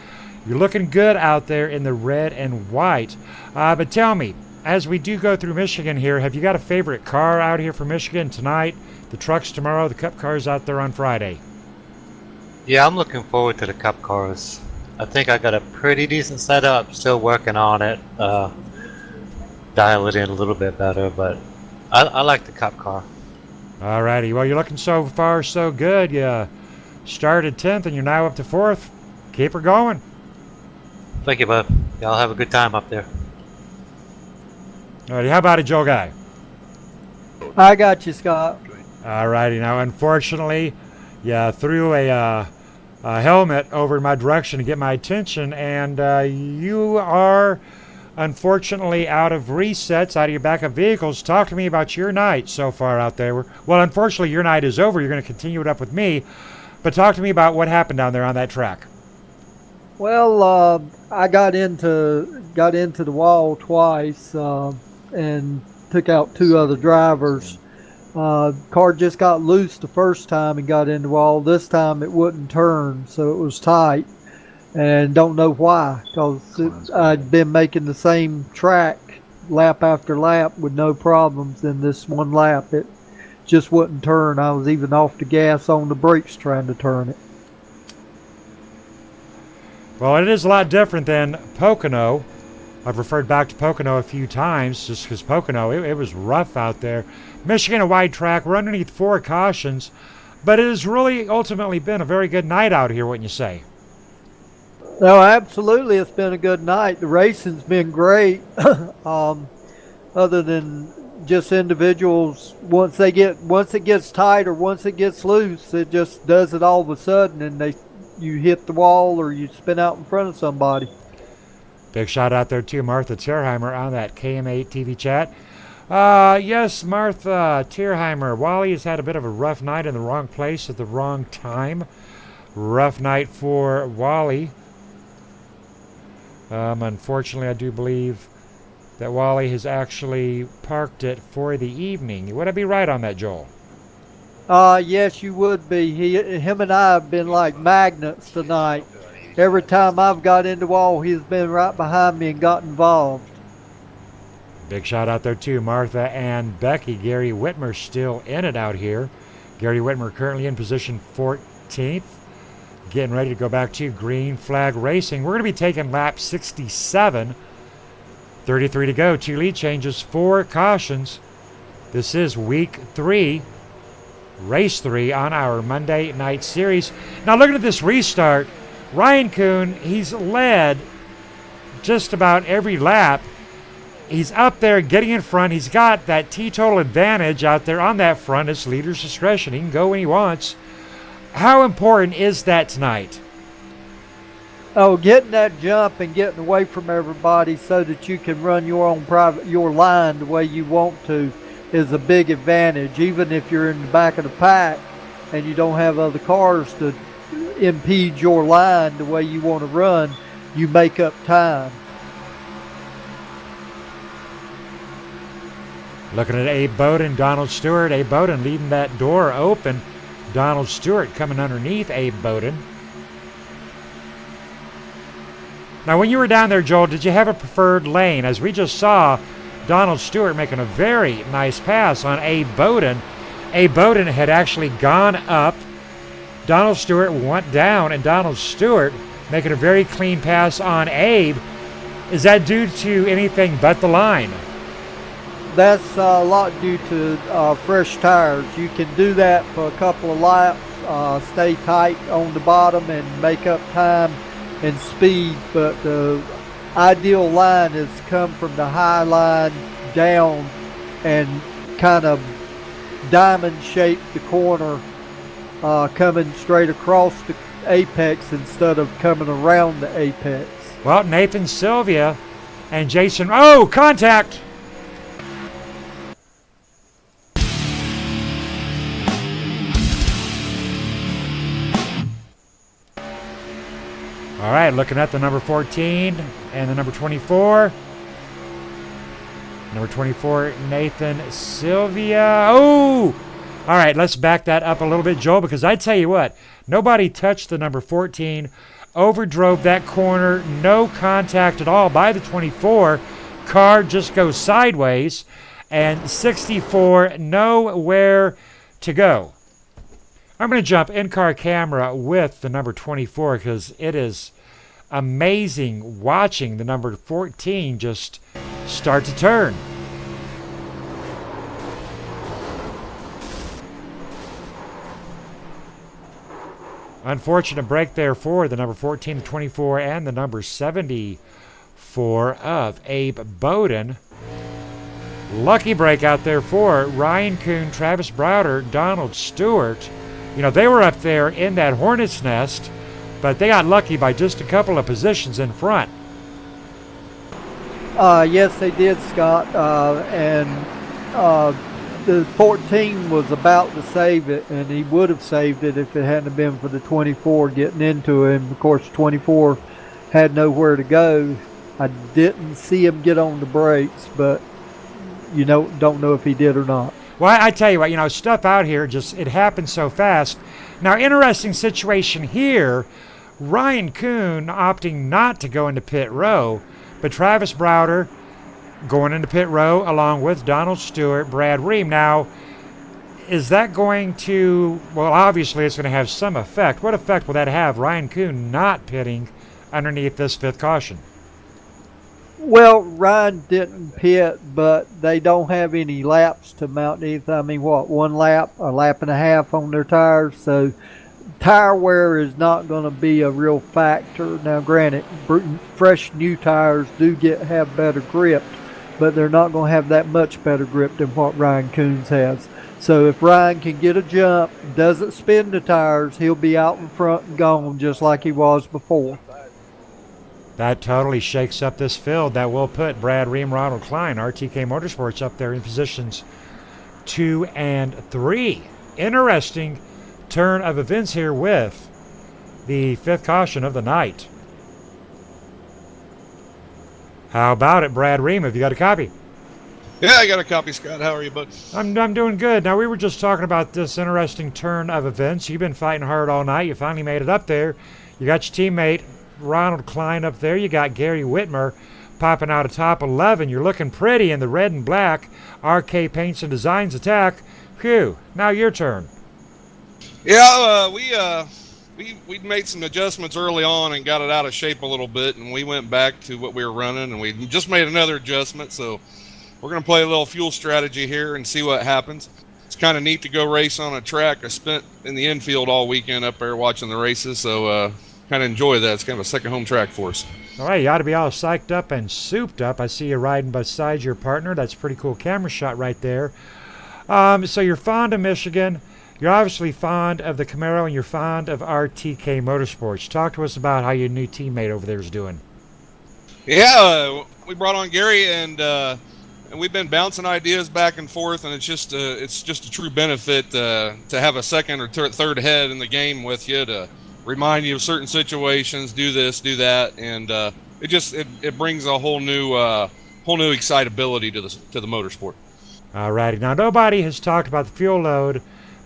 [SPEAKER 1] You're looking good out there in the red and white. But tell me, as we do go through Michigan here, have you got a favorite car out here for Michigan tonight? The trucks tomorrow, the Cup cars out there on Friday.
[SPEAKER 7] Yeah, I'm looking forward to the Cup cars. I think I got a pretty decent setup. Still working on it. Dial it in a little bit better, but I like the Cup car.
[SPEAKER 1] Alrighty, well, you're looking so far so good. You started 10th and you're now up to 4th. Keep her going.
[SPEAKER 7] Thank you, bud. Y'all have a good time up there.
[SPEAKER 1] Alrighty, how about it, Joe Guy?
[SPEAKER 8] I got you, Scott.
[SPEAKER 1] Alrighty, now unfortunately, you threw a helmet over in my direction to get my attention, and you are unfortunately out of resets, out of your backup vehicles. Talk to me about your night so far out there. Well, unfortunately, your night is over. You're going to continue it up with me, but talk to me about what happened down there on that track.
[SPEAKER 8] Well, I got into the wall twice and took out two other drivers. Car just got loose the first time and got in the wall. This time it wouldn't turn, so it was tight. And don't know why, because I'd been making the same track lap after lap with no problems. In this one lap, it just wouldn't turn. I was even off the gas on the brakes trying to turn it.
[SPEAKER 1] Well, it is a lot different than Pocono. I've referred back to Pocono a few times just because Pocono, it was rough out there. Michigan, a wide track. We're underneath 4 cautions, but it has really ultimately been a very good night out here, wouldn't you say?
[SPEAKER 8] No, absolutely, it's been a good night. The racing's been great. Other than just individuals, once it gets tight or once it gets loose, it just does it all of a sudden, and you hit the wall or you spin out in front of somebody.
[SPEAKER 1] Big shout out there to Martha Tierheimer on that KM8 TV chat. Yes, Martha Tierheimer. Wally has had a bit of a rough night in the wrong place at the wrong time. Rough night for Wally. Unfortunately, I do believe that Wally has actually parked it for the evening. Would I be right on that, Joel?
[SPEAKER 8] Yes, you would be. Him and I have been like magnets tonight. Every time I've got in the wall, he's been right behind me and got involved.
[SPEAKER 1] Big shout out there too, Martha and Becky. Gary Whitmer still in it out here. Gary Whitmer currently in position 14th. Getting ready to go back to green flag racing. We're going to be taking lap 67. 33 to go. 2 lead changes, 4 cautions. This is week 3, race 3 on our Monday night series. Now looking at this restart, Ryan Kuhn, he's led just about every lap. He's up there getting in front. He's got that teetotal advantage out there on that front. It's leader's discretion. He can go when he wants. How important is that tonight?
[SPEAKER 8] Oh, getting that jump and getting away from everybody so that you can run your line the way you want to is a big advantage. Even if you're in the back of the pack and you don't have other cars to impede your line the way you want to run, you make up time.
[SPEAKER 1] Looking at Abe Bowden, Donald Stewart. Abe Bowden leaving that door open. Donald Stewart coming underneath Abe Bowden. Now, when you were down there, Joel, did you have a preferred lane? As we just saw, Donald Stewart making a very nice pass on Abe Bowden. Abe Bowden had actually gone up. Donald Stewart went down, and Donald Stewart making a very clean pass on Abe. Is that due to anything but the line?
[SPEAKER 8] That's a lot due to fresh tires. You can do that for a couple of laps, stay tight on the bottom and make up time and speed, but the ideal line has come from the high line down and kind of diamond shaped the corner, coming straight across the apex instead of coming around the apex.
[SPEAKER 1] Well, Nathan Sylvia and Jason, oh, contact! All right, looking at the number 14 and the number 24. Number 24, Nathan Sylvia. Oh! All right, let's back that up a little bit, Joel, because I tell you what, nobody touched the number 14, overdrove that corner, no contact at all by the 24. Car just goes sideways, and 64, nowhere to go. I'm going to jump in-car camera with the number 24 because it is amazing watching the number 14 just start to turn. Unfortunate break there for the number 14, the 24, and the number 74 of Abe Bowden. Lucky break out there for Ryan Kuhn, Travis Browder, Donald Stewart. You know, they were up there in that hornet's nest, but they got lucky by just a couple of positions in front.
[SPEAKER 8] Yes, they did, Scott. And the 14 was about to save it, and he would have saved it if it hadn't been for the 24 getting into him. Of course, 24 had nowhere to go. I didn't see him get on the brakes, but don't know if he did or not.
[SPEAKER 1] Well, I tell you what, stuff out here it happens so fast. Now, interesting situation here. Ryan Kuhn opting not to go into pit row, but Travis Browder going into pit row along with Donald Stewart, Brad Ream. Now, is that going to, well, obviously it's going to have some effect. What effect will that have, Ryan Kuhn not pitting underneath this fifth caution?
[SPEAKER 8] Well, Ryan didn't pit, but they don't have any laps to mount anything. I mean, what, one lap, a lap and a half on their tires? So tire wear is not going to be a real factor. Now, granted, fresh new tires do have better grip, but they're not going to have that much better grip than what Ryan Coons has. So if Ryan can get a jump, doesn't spin the tires, he'll be out in front and gone just like he was before.
[SPEAKER 1] That totally shakes up this field. That will put Brad Ream, Ronald Klein, RTK Motorsports up there in positions 2 and 3. Interesting turn of events here with the fifth caution of the night. How about it, Brad Ream? Have you got a copy?
[SPEAKER 9] Yeah, I got a copy, Scott. How are you, bud?
[SPEAKER 1] I'm doing good. Now, we were just talking about this interesting turn of events. You've been fighting hard all night. You finally made it up there. You got your teammate Ronald Klein up there. You got Gary Whitmer popping out of top 11. You're looking pretty in the red and black RK Paints and Designs attack. Phew. Now your turn.
[SPEAKER 9] Yeah, we made some adjustments early on and got it out of shape a little bit, and we went back to what we were running, and we just made another adjustment. So we're going to play a little fuel strategy here and see what happens. It's kind of neat to go race on a track. I spent in the infield all weekend up there watching the races, so kind of enjoy that. It's kind of a second home track for us.
[SPEAKER 1] All right, you ought to be all psyched up and souped up. I see you riding beside your partner. That's a pretty cool camera shot right there. So you're fond of Michigan. You're obviously fond of the Camaro, and you're fond of RTK Motorsports. Talk to us about how your new teammate over there is doing.
[SPEAKER 9] Yeah, we brought on Gary, and we've been bouncing ideas back and forth, and it's just a true benefit to have a second or third head in the game with you to remind you of certain situations, do this, do that, and it brings a whole new excitability to the motorsport.
[SPEAKER 1] All righty. Now, nobody has talked about the fuel load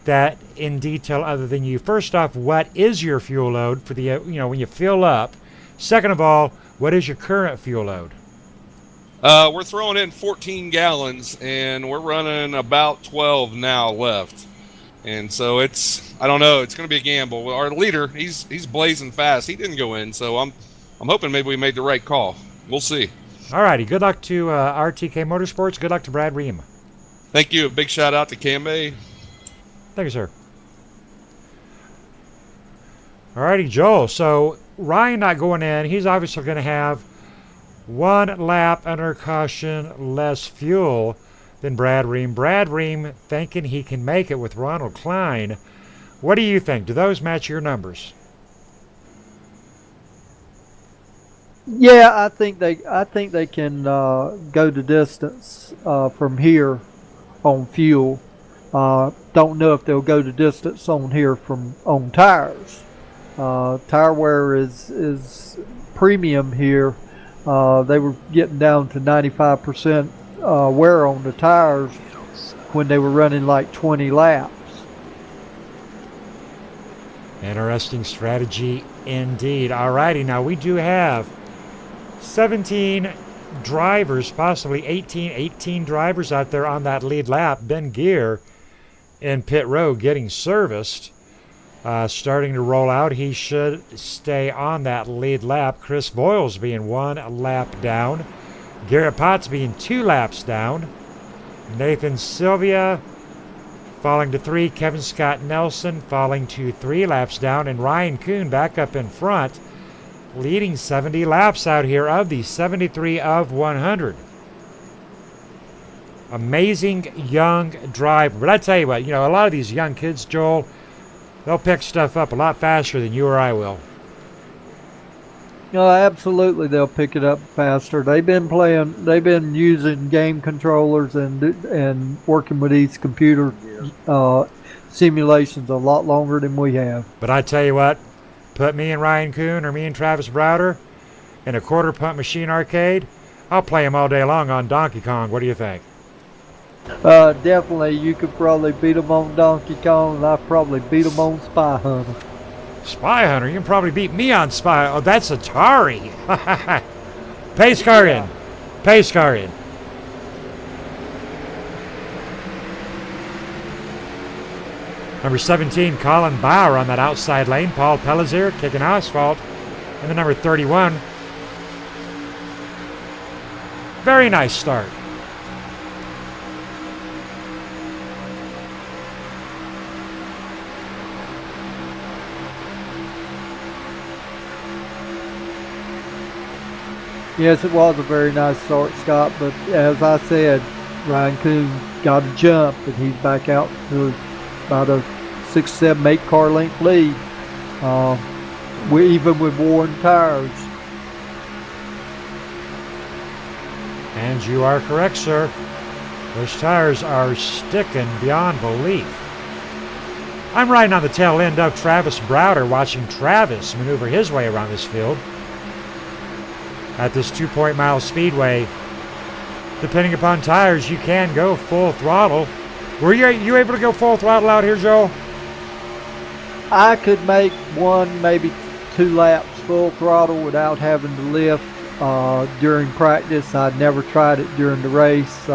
[SPEAKER 1] that in detail other than you. First off, what is your fuel load for the when you fill up? Second of all, what is your current fuel load?
[SPEAKER 9] We're throwing in 14 gallons, and we're running about 12 now left. And so I don't know, it's going to be a gamble. Our leader, he's blazing fast. He didn't go in, so I'm hoping maybe we made the right call. We'll see.
[SPEAKER 1] All righty. Good luck to RTK Motorsports. Good luck to Brad Ream.
[SPEAKER 9] Thank you. A big shout out to KMA.
[SPEAKER 1] Thank you, sir. All righty, Joel. So Ryan not going in. He's obviously going to have one lap under caution less fuel than Brad Ream. Brad Ream thinking he can make it with Ronald Klein. What do you think? Do those match your numbers?
[SPEAKER 8] Yeah, I think they can go the distance from here on fuel. Don't know if they'll go the distance on here on tires. Tire wear is premium here. They were getting down to 95% wear on the tires when they were running like 20 laps.
[SPEAKER 1] Interesting strategy indeed. All righty, now we do have 17 drivers, possibly 18 drivers out there on that lead lap. Ben Gear in pit road getting serviced. Starting to roll out. He should stay on that lead lap. Chris Voiles being 1 lap down. Garrett Potts being 2 laps down. Nathan Sylvia falling to 3. Kevin Scott Nelson falling to 3 laps down. And Ryan Kuhn back up in front, leading 70 laps out here of the 73 of 100. Amazing young driver. But I tell you what, a lot of these young kids, Joel, they'll pick stuff up a lot faster than you or I will.
[SPEAKER 8] No, absolutely, they'll pick it up faster. They've been using game controllers and working with these computer simulations a lot longer than we have.
[SPEAKER 1] But I tell you what, put me and Ryan Kuhn or me and Travis Browder, in a quarter pump machine arcade, I'll play him all day long on Donkey Kong. What do you think?
[SPEAKER 8] Definitely, you could probably beat him on Donkey Kong, and I probably beat him on Spy Hunter.
[SPEAKER 1] Spy Hunter? You can probably beat me on Spy. Oh, that's Atari. Pace car in. Pace car in. Number 17, Colin Bauer on that outside lane. Paul Pellizier kicking asphalt. And the number 31. Very nice start.
[SPEAKER 8] Yes, it was a very nice start, Scott, but as I said, Ryan Kuhn got a jump, and he's back out to about a 6, 7, 8 car length lead. Even with worn tires.
[SPEAKER 1] And you are correct, sir. Those tires are sticking beyond belief. I'm riding on the tail end of Travis Browder, watching Travis maneuver his way around this field. At this 2-mile speedway, depending upon tires, you can go full throttle. Were you able to go full throttle out here, Joel?
[SPEAKER 8] I could make 1, maybe 2 laps full throttle without having to lift during practice. I never tried it during the race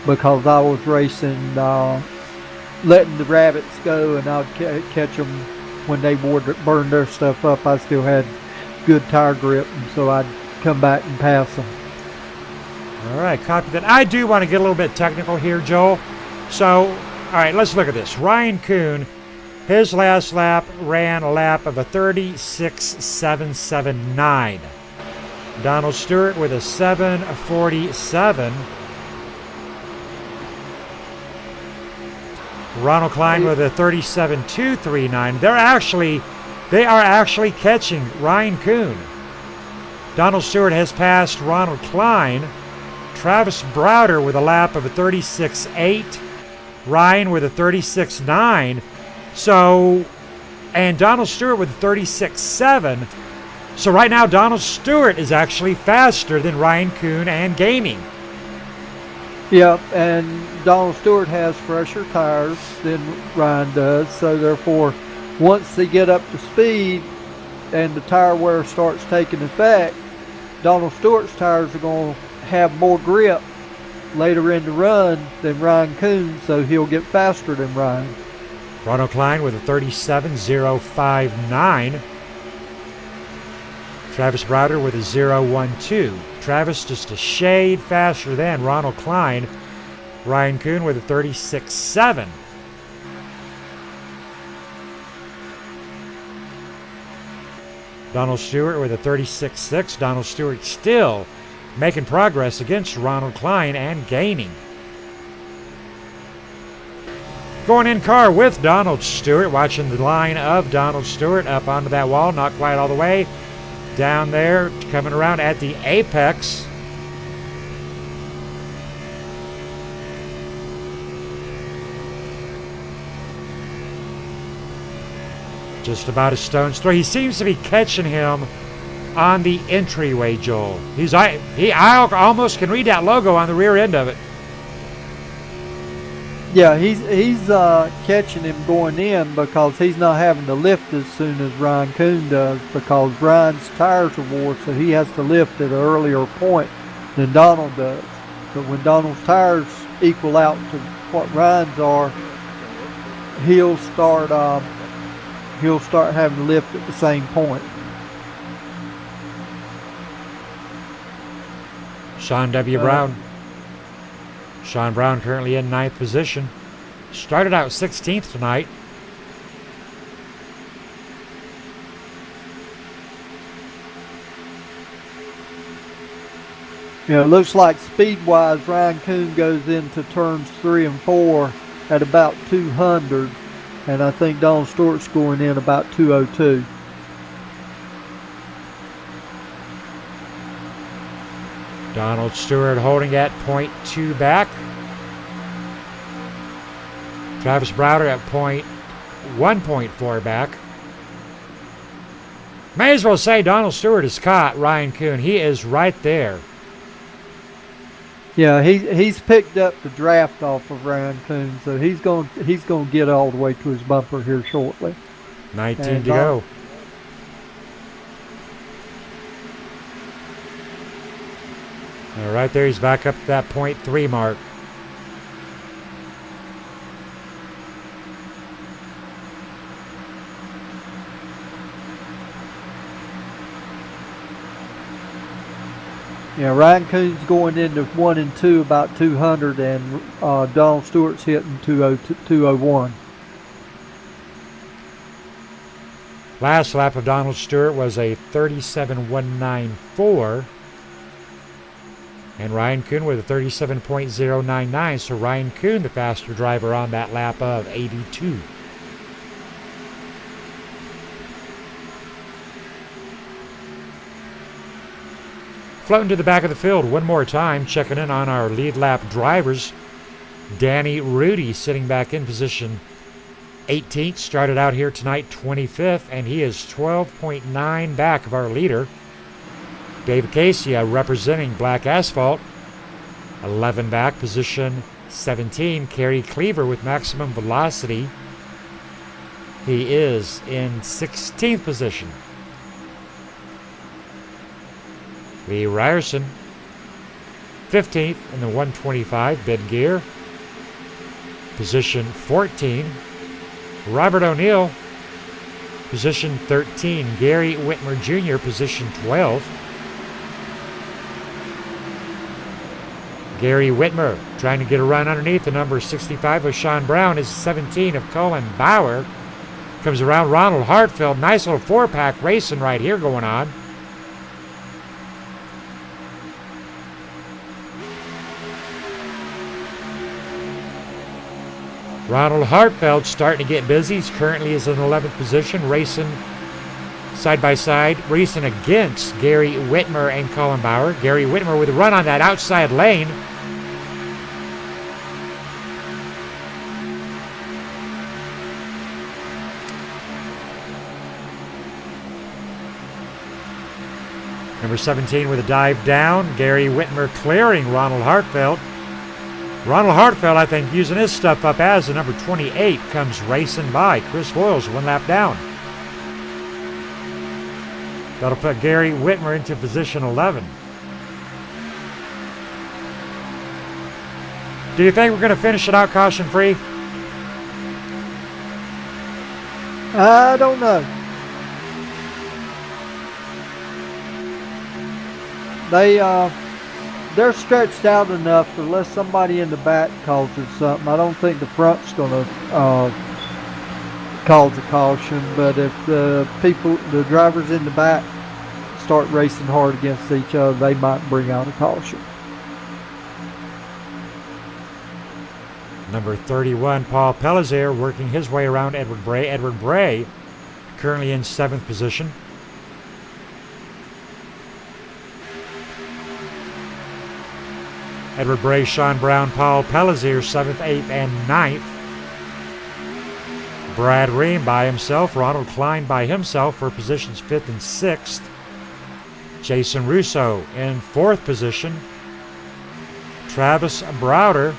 [SPEAKER 8] because I was racing, letting the rabbits go, and I'd catch them when they burn their stuff up. I still had good tire grip, and so I'd come back and pass them.
[SPEAKER 1] All right, copy that. I do want to get a little bit technical here, Joel. So, all right, let's look at this. Ryan Kuhn, his last lap ran a lap of a 36.779. Donald Stewart with a 7:47. Ronald Klein with a 37.239. They are actually catching Ryan Kuhn. Donald Stewart has passed Ronald Klein. Travis Browder with a lap of a 36.8. Ryan with a 36.9. So, and Donald Stewart with a 36.7. So right now, Donald Stewart is actually faster than Ryan Kuhn and gaining.
[SPEAKER 8] Yep, and Donald Stewart has fresher tires than Ryan does, so therefore, once they get up to speed and the tire wear starts taking effect, Donald Stewart's tires are going to have more grip later in the run than Ryan Kuhn, so he'll get faster than Ryan.
[SPEAKER 1] Ronald Klein with a 37.059. Travis Browder with a 0.12. Travis just a shade faster than Ronald Klein. Ryan Kuhn with a 36.7. Donald Stewart with a 36.6. Donald Stewart still making progress against Ronald Klein and gaining. Going in car with Donald Stewart, watching the line of Donald Stewart up onto that wall, not quite all the way. Down there, coming around at the apex. Just about a stone's throw. He seems to be catching him on the entryway, Joel. I almost can read that logo on the rear end of it.
[SPEAKER 8] Yeah, he's catching him going in because he's not having to lift as soon as Ryan Kuhn does, because Ryan's tires are wore, so he has to lift at an earlier point than Donald does. But when Donald's tires equal out to what Ryan's are, he'll start having to lift at the same point.
[SPEAKER 1] Sean W. Brown. Sean Brown currently in 9th position. Started out 16th tonight.
[SPEAKER 8] Yeah, it looks like speed-wise, Ryan Kuhn goes into turns 3 and 4 at about 200, and I think Donald Stewart's going in about 202.
[SPEAKER 1] Donald Stewart holding at 0.2 back. Travis Browder at 1.4 back. May as well say Donald Stewart has caught Ryan Kuhn. He is right there.
[SPEAKER 8] Yeah, he's picked up the draft off of Ryan Coon, so he's going to get all the way to his bumper here shortly.
[SPEAKER 1] 19
[SPEAKER 8] And
[SPEAKER 1] to go. Right there, he's back up to that .3 mark.
[SPEAKER 8] Yeah, Ryan Coon's going into 1 and 2 about 200, and Donald Stewart's hitting 201.
[SPEAKER 1] Last lap of Donald Stewart was a 37.194. And Ryan Kuhn with a 37.099. So Ryan Kuhn, the faster driver on that lap of 82. Floating to the back of the field one more time, checking in on our lead lap drivers. Danny Rudy sitting back in position 18th. Started out here tonight 25th, and he is 12.9 back of our leader. Dave Acacia representing Black Asphalt, 11 back, position 17. Kerry Cleaver with maximum velocity. He is in 16th position. Lee Ryerson, 15th in the 125 bid gear, position 14. Robert O'Neill, position 13. Gary Whitmer Jr., position 12. Gary Whitmer trying to get a run underneath the number 65 of Sean Brown is 17 of Colin Bauer. Comes around Ronald Hartfield. Nice little 4-pack racing right here going on. Ronald Hartfeld starting to get busy. He's currently is in 11th position, racing side by side, racing against Gary Whitmer and Colin Bauer. Gary Whitmer with a run on that outside lane. Number 17 with a dive down. Gary Whitmer clearing Ronald Hartfeld. Ronald Hartfeld, I think, using his stuff up as the number 28 comes racing by. Chris Foyles 1 lap down. That'll put Gary Whitmer into position 11. Do you think we're going to finish it out caution free?
[SPEAKER 8] I don't know. They're stretched out enough unless somebody in the back causes something. I don't think the front's going to cause a caution, but if the drivers in the back start racing hard against each other, they might bring out a caution.
[SPEAKER 1] Number 31, Paul Pellizier, working his way around Edward Bray. Edward Bray currently in 7th position. Edward Bray, Sean Brown, Paul Pellizier, 7th, 8th, and 9th. Brad Ream by himself. Ronald Klein by himself for positions 5th and 6th. Jason Russo in 4th position. Travis Browder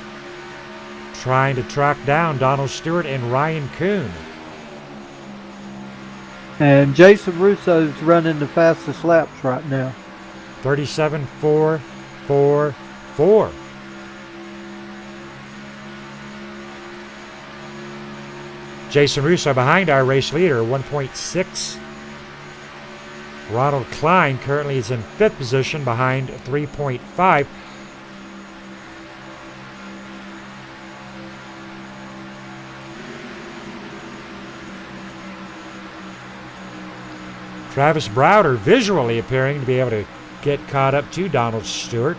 [SPEAKER 1] trying to track down Donald Stewart and Ryan Kuhn.
[SPEAKER 8] And Jason Russo's running the fastest laps right now.
[SPEAKER 1] 37.444. Jason Russo behind our race leader, 1.6. Ronald Klein currently is in 5th position behind 3.5. Travis Browder visually appearing to be able to get caught up to Donald Stewart.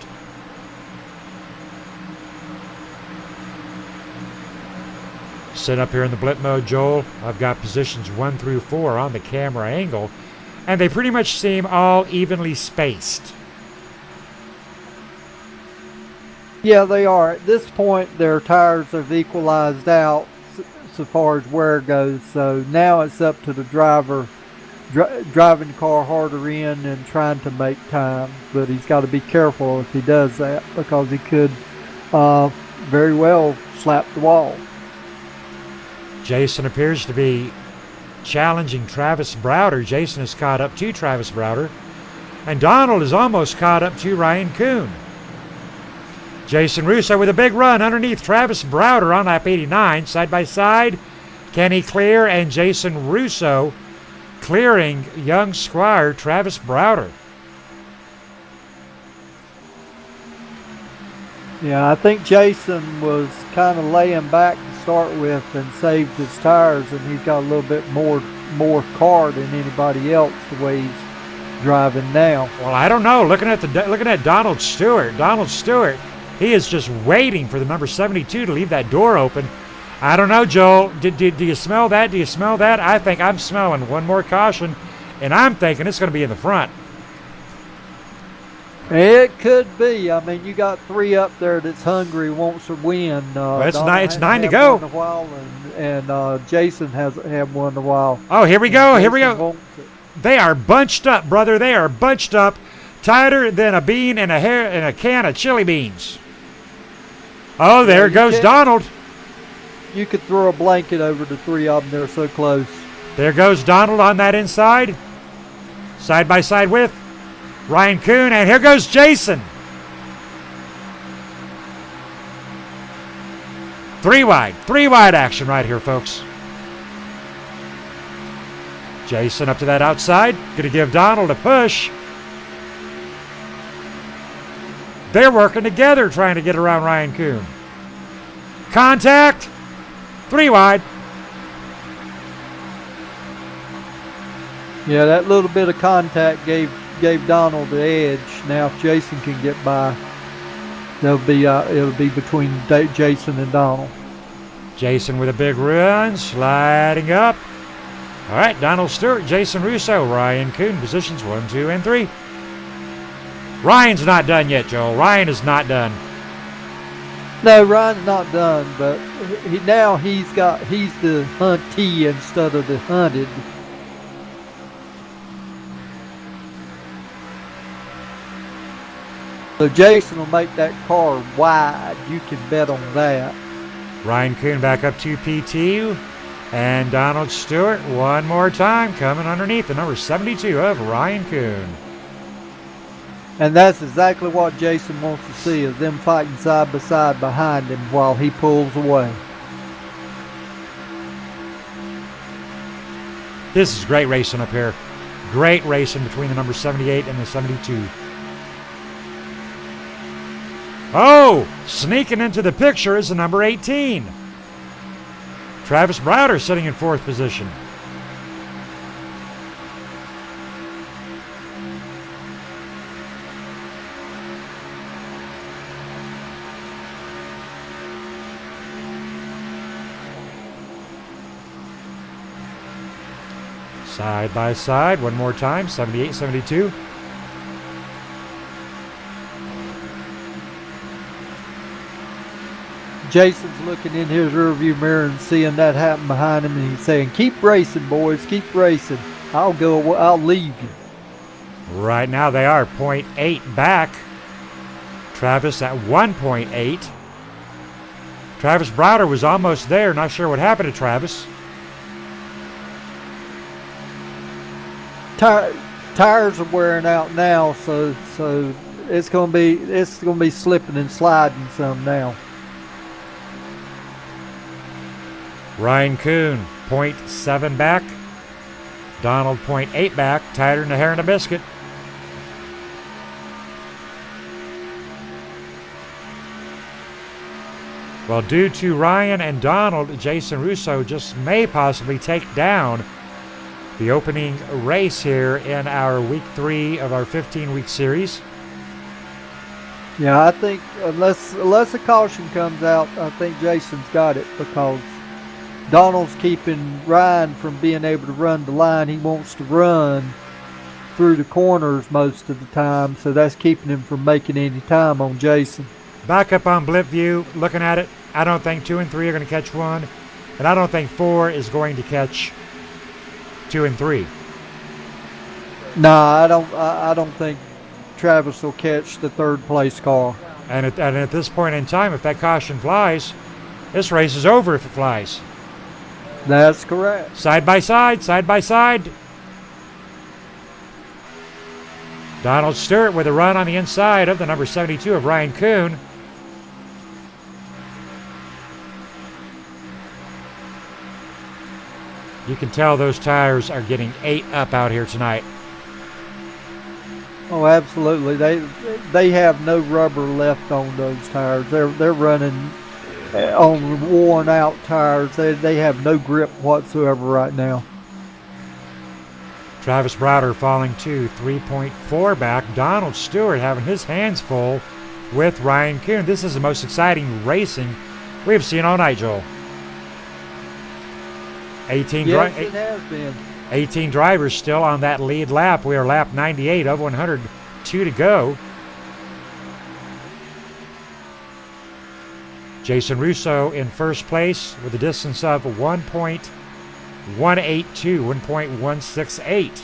[SPEAKER 1] Sitting up here in the blip mode, Joel, I've got positions 1 through 4 on the camera angle, and they pretty much seem all evenly spaced.
[SPEAKER 8] Yeah, they are. At this point, their tires have equalized out so far as wear goes, so now it's up to the driver driving the car harder in and trying to make time. But he's got to be careful if he does that, because he could very well slap the wall.
[SPEAKER 1] Jason appears to be challenging Travis Browder. Jason is caught up to Travis Browder. And Donald is almost caught up to Ryan Kuhn. Jason Russo with a big run underneath Travis Browder on lap 89. Side by side, can he clear? And Jason Russo clearing young squire Travis Browder.
[SPEAKER 8] Yeah, I think Jason was kind of laying back to start with and saved his tires, and he's got a little bit more car than anybody else the way he's driving now.
[SPEAKER 1] Well, I don't know. Looking at Donald Stewart, he is just waiting for the number 72 to leave that door open. I don't know, Joel. Do you smell that? Do you smell that? I think I'm smelling one more caution, and I'm thinking it's going to be in the front.
[SPEAKER 8] It could be. I mean, you got 3 up there that's hungry, wants to win.
[SPEAKER 1] Well, it's 9 to go.
[SPEAKER 8] One in a while, and Jason hasn't had one in a while.
[SPEAKER 1] Oh, here we go. Here we
[SPEAKER 8] Jason
[SPEAKER 1] go.
[SPEAKER 8] wants it.
[SPEAKER 1] They are bunched up, brother. They are bunched up, tighter than a bean in a can of chili beans. Oh, there goes Donald.
[SPEAKER 8] You could throw a blanket over the 3 of them. They're so close.
[SPEAKER 1] There goes Donald on that inside. Side by side with Ryan Kuhn. And here goes Jason. 3 wide action right here, folks. Jason up to that outside. Going to give Donald a push. They're working together trying to get around Ryan Kuhn. Contact. 3 wide.
[SPEAKER 8] Yeah, that little bit of contact gave Donald the edge. Now, if Jason can get by, it'll be between Jason and Donald.
[SPEAKER 1] Jason with a big run, sliding up. All right, Donald Stewart, Jason Russo, Ryan Kuhn, positions 1, 2, and 3. Ryan's not done yet, Joel. Ryan is not done.
[SPEAKER 8] No, Ryan's not done, but he's the huntee instead of the hunted. So Jason will make that car wide. You can bet on that.
[SPEAKER 1] Ryan Kuhn back up to PT. And Donald Stewart one more time coming underneath the number 72 of Ryan Kuhn.
[SPEAKER 8] And that's exactly what Jason wants to see, is them fighting side by side behind him while he pulls away.
[SPEAKER 1] This is great racing up here. Great racing between the number 78 and the 72. Oh, sneaking into the picture is the number 18. Travis Browder sitting in 4th position. Side by side, one more time, 78, 72.
[SPEAKER 8] Jason's looking in his rearview mirror and seeing that happen behind him, and he's saying, "Keep racing, boys, keep racing. I'll leave you."
[SPEAKER 1] Right now they are 0.8 back. Travis at 1.8. Travis Browder was almost there. Not sure what happened to Travis.
[SPEAKER 8] Tires are wearing out now, so it's gonna be slipping and sliding some now.
[SPEAKER 1] Ryan Kuhn 0.7 back. Donald 0.8 back. Tighter than a hair in a biscuit. Well, due to Ryan and Donald, Jason Russo just may possibly take down the opening race here in our week 3 of our 15-week series.
[SPEAKER 8] Yeah, I think unless a caution comes out, I think Jason's got it, because Donald's keeping Ryan from being able to run the line he wants to run through the corners most of the time, so that's keeping him from making any time on Jason.
[SPEAKER 1] Back up on Blip View, looking at it, I don't think 2 and 3 are going to catch 1, and I don't think 4 is going to catch 2 and 3.
[SPEAKER 8] Nah, I don't think Travis will catch the third place car.
[SPEAKER 1] And at this point in time, if that caution flies, this race is over if it flies.
[SPEAKER 8] That's correct.
[SPEAKER 1] Side by side, side by side. Donald Stewart with a run on the inside of the number 72 of Ryan Kuhn. You can tell those tires are getting ate up out here tonight.
[SPEAKER 8] Oh, absolutely. They have no rubber left on those tires. They're running on worn out tires. They have no grip whatsoever right now.
[SPEAKER 1] Travis Browder falling to 3.4 back. Donald Stewart having his hands full with Ryan Kuhn. This is the most exciting racing we've seen all night, Joel. 18
[SPEAKER 8] Yes, it has been.
[SPEAKER 1] 18 drivers still on that lead lap. We are lap 98 of 102 to go. Jason Russo in first place with a distance of 1.182, 1.168.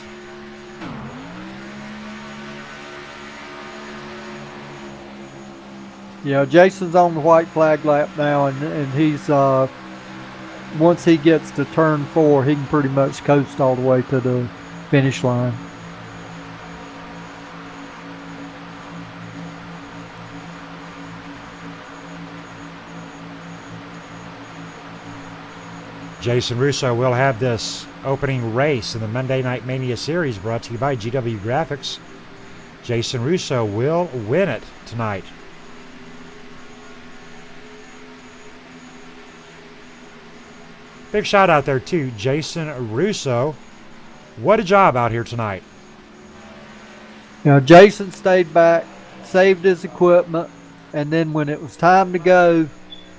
[SPEAKER 8] Yeah, Jason's on the white flag lap now, and he's once he gets to turn 4, he can pretty much coast all the way to the finish line.
[SPEAKER 1] Jason Russo will have this opening race in the Monday Night Mania Series brought to you by GW Graphics. Jason Russo will win it tonight. Big shout out there to Jason Russo. What a job out here tonight.
[SPEAKER 8] You know, Jason stayed back, saved his equipment, and then when it was time to go,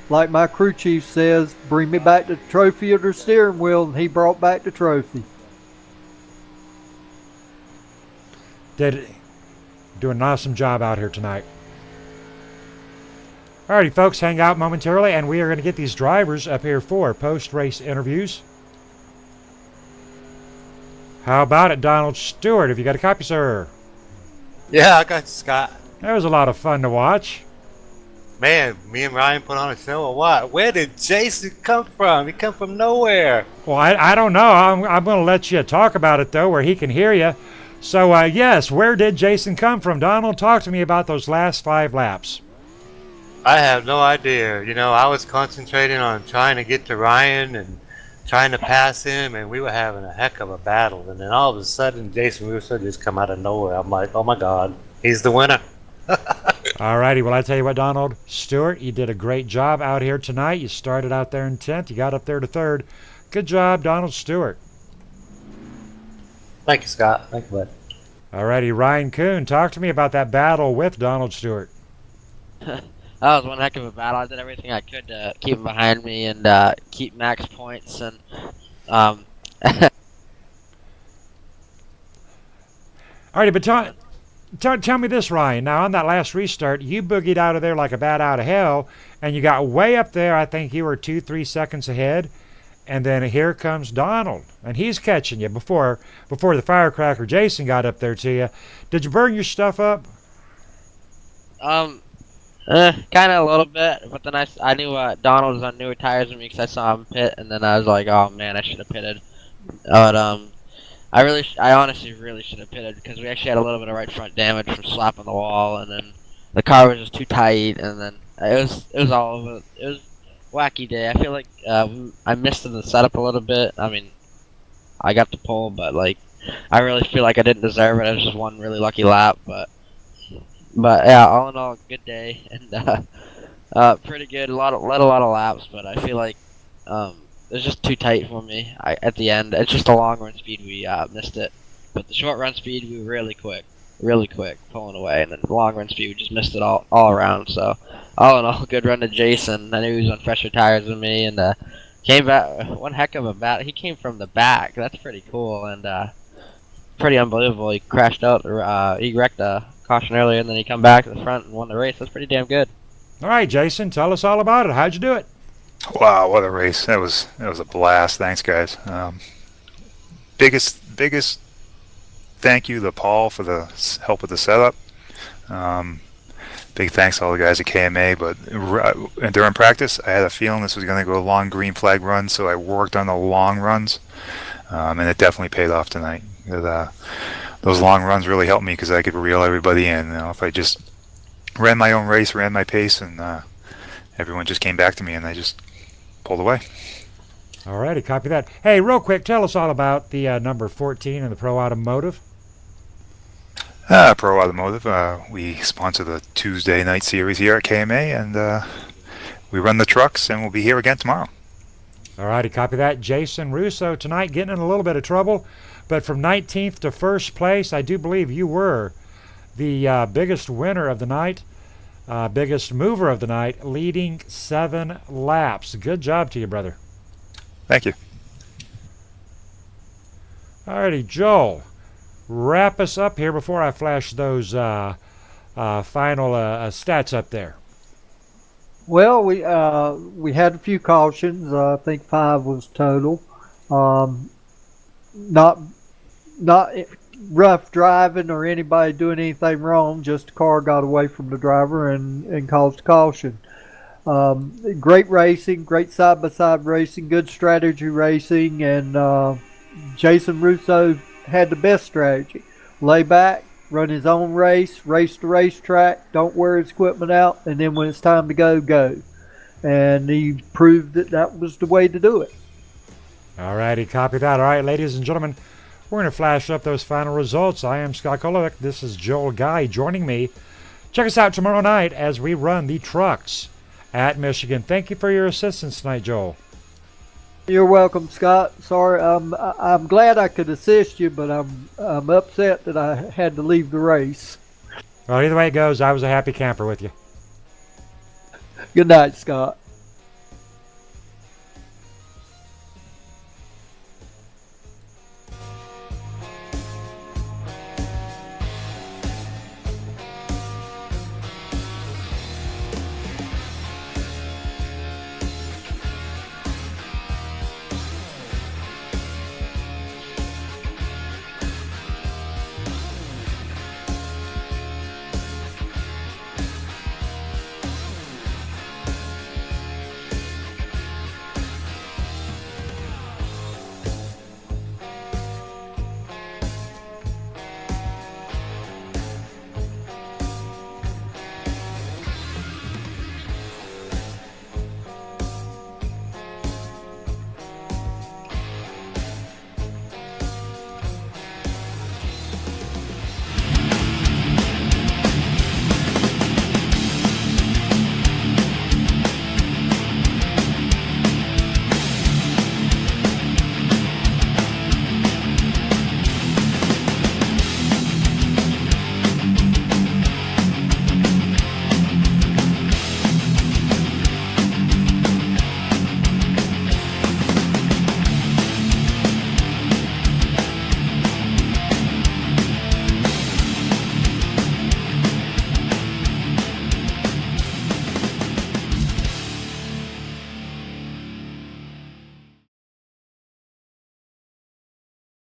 [SPEAKER 8] like my crew chief says, bring me back the trophy or the steering wheel, and he brought back the trophy.
[SPEAKER 1] Did do an awesome job out here tonight. Alrighty, folks, hang out momentarily, and we are going to get these drivers up here for post-race interviews. How about it, Donald Stewart? Have you got a copy, sir?
[SPEAKER 7] Yeah, I got you, Scott.
[SPEAKER 1] That was a lot of fun to watch.
[SPEAKER 7] Man, me and Ryan put on a show or what? Where did Jason come from? He come from nowhere.
[SPEAKER 1] Well, I don't know. I'm going to let you talk about it, though, where he can hear you. So, yes, where did Jason come from? Donald, talk to me about those last 5 laps.
[SPEAKER 7] I have no idea. You know, I was concentrating on trying to get to Ryan and trying to pass him, and we were having a heck of a battle. And then all of a sudden, Jason Russo just come out of nowhere. I'm like, oh my God, he's the winner.
[SPEAKER 1] Alrighty, well, I tell you what, Donald Stewart, you did a great job out here tonight. You started out there in 10th. You got up there to 3rd. Good job, Donald Stewart.
[SPEAKER 7] Thank you, Scott. Thank you, bud.
[SPEAKER 1] Alrighty, Ryan Kuhn, talk to me about that battle with Donald Stewart.
[SPEAKER 10] That was one heck of a battle. I did everything I could to keep him behind me and keep max points. And
[SPEAKER 1] Alrighty, but tell me this, Ryan. Now, on that last restart, you boogied out of there like a bat out of hell, and you got way up there. I think you were 2-3 seconds ahead. And then here comes Donald, and he's catching you before the firecracker Jason got up there to you. Did you burn your stuff up?
[SPEAKER 10] kind of a little bit, but then I knew Donald was on newer tires than me because I saw him pit, and then I was like, oh man, I should have pitted. But I honestly really should have pitted because we actually had a little bit of right front damage from slapping the wall, and then the car was just too tight, and then it was all over. It was a wacky day. I feel like I missed in the setup a little bit. I mean, I got the pole, but like I really feel like I didn't deserve it. It was just one really lucky lap, but yeah, all in all, good day and pretty good. Led a lot of laps, but I feel like it was just too tight for me. At the end, it's just the long run speed we missed it, but the short run speed we were really quick pulling away, and then the long run speed we just missed it all around. So all in all, good run to Jason. I knew he was on fresher tires than me, and came back one heck of a battle. He came from the back. That's pretty cool and pretty unbelievable. He crashed out. He wrecked a caution earlier, and then he come back to the front and won the race. That's pretty damn good.
[SPEAKER 1] All right, Jason, tell us all about it. How'd you do it?
[SPEAKER 11] Wow, what a race! That was a blast. Thanks, guys. Biggest thank you to Paul for the help with the setup. Big thanks to all the guys at KMA. But during practice, I had a feeling this was going to go a long green flag run, so I worked on the long runs, and it definitely paid off tonight. Those long runs really helped me because I could reel everybody in. If I just ran my own race, ran my pace, and everyone just came back to me, and I just pulled away.
[SPEAKER 1] All righty, copy that. Hey, real quick, tell us all about the number 14 and the Pro Automotive.
[SPEAKER 11] Pro Automotive, we sponsor the Tuesday night series here at KMA, and we run the trucks, and we'll be here again tomorrow.
[SPEAKER 1] All righty, copy that. Jason Russo tonight getting in a little bit of trouble, but from 19th to first place, I do believe you were the biggest winner of the night, biggest mover of the night, leading 7 laps. Good job to you, brother.
[SPEAKER 11] Thank you.
[SPEAKER 1] All righty, Joel, wrap us up here before I flash those final stats up there.
[SPEAKER 8] Well, we had a few cautions. I think 5 was total. Not rough driving or anybody doing anything wrong. Just the car got away from the driver and caused caution. Great racing, great side-by-side racing, good strategy racing, and Jason Russo had the best strategy. Lay back, run his own race, race the racetrack, don't wear his equipment out, and then when it's time to go, go. And he proved that was the way to do it.
[SPEAKER 1] All righty, copy that. All right, ladies and gentlemen, we're going to flash up those final results. I am Scott Kolovic. This is Joel Guy joining me. Check us out tomorrow night as we run the trucks at Michigan. Thank you for your assistance tonight, Joel.
[SPEAKER 8] You're welcome, Scott. Sorry, I'm glad I could assist you, but I'm upset that I had to leave the race.
[SPEAKER 1] Well, either way it goes, I was a happy camper with you.
[SPEAKER 8] Good night, Scott.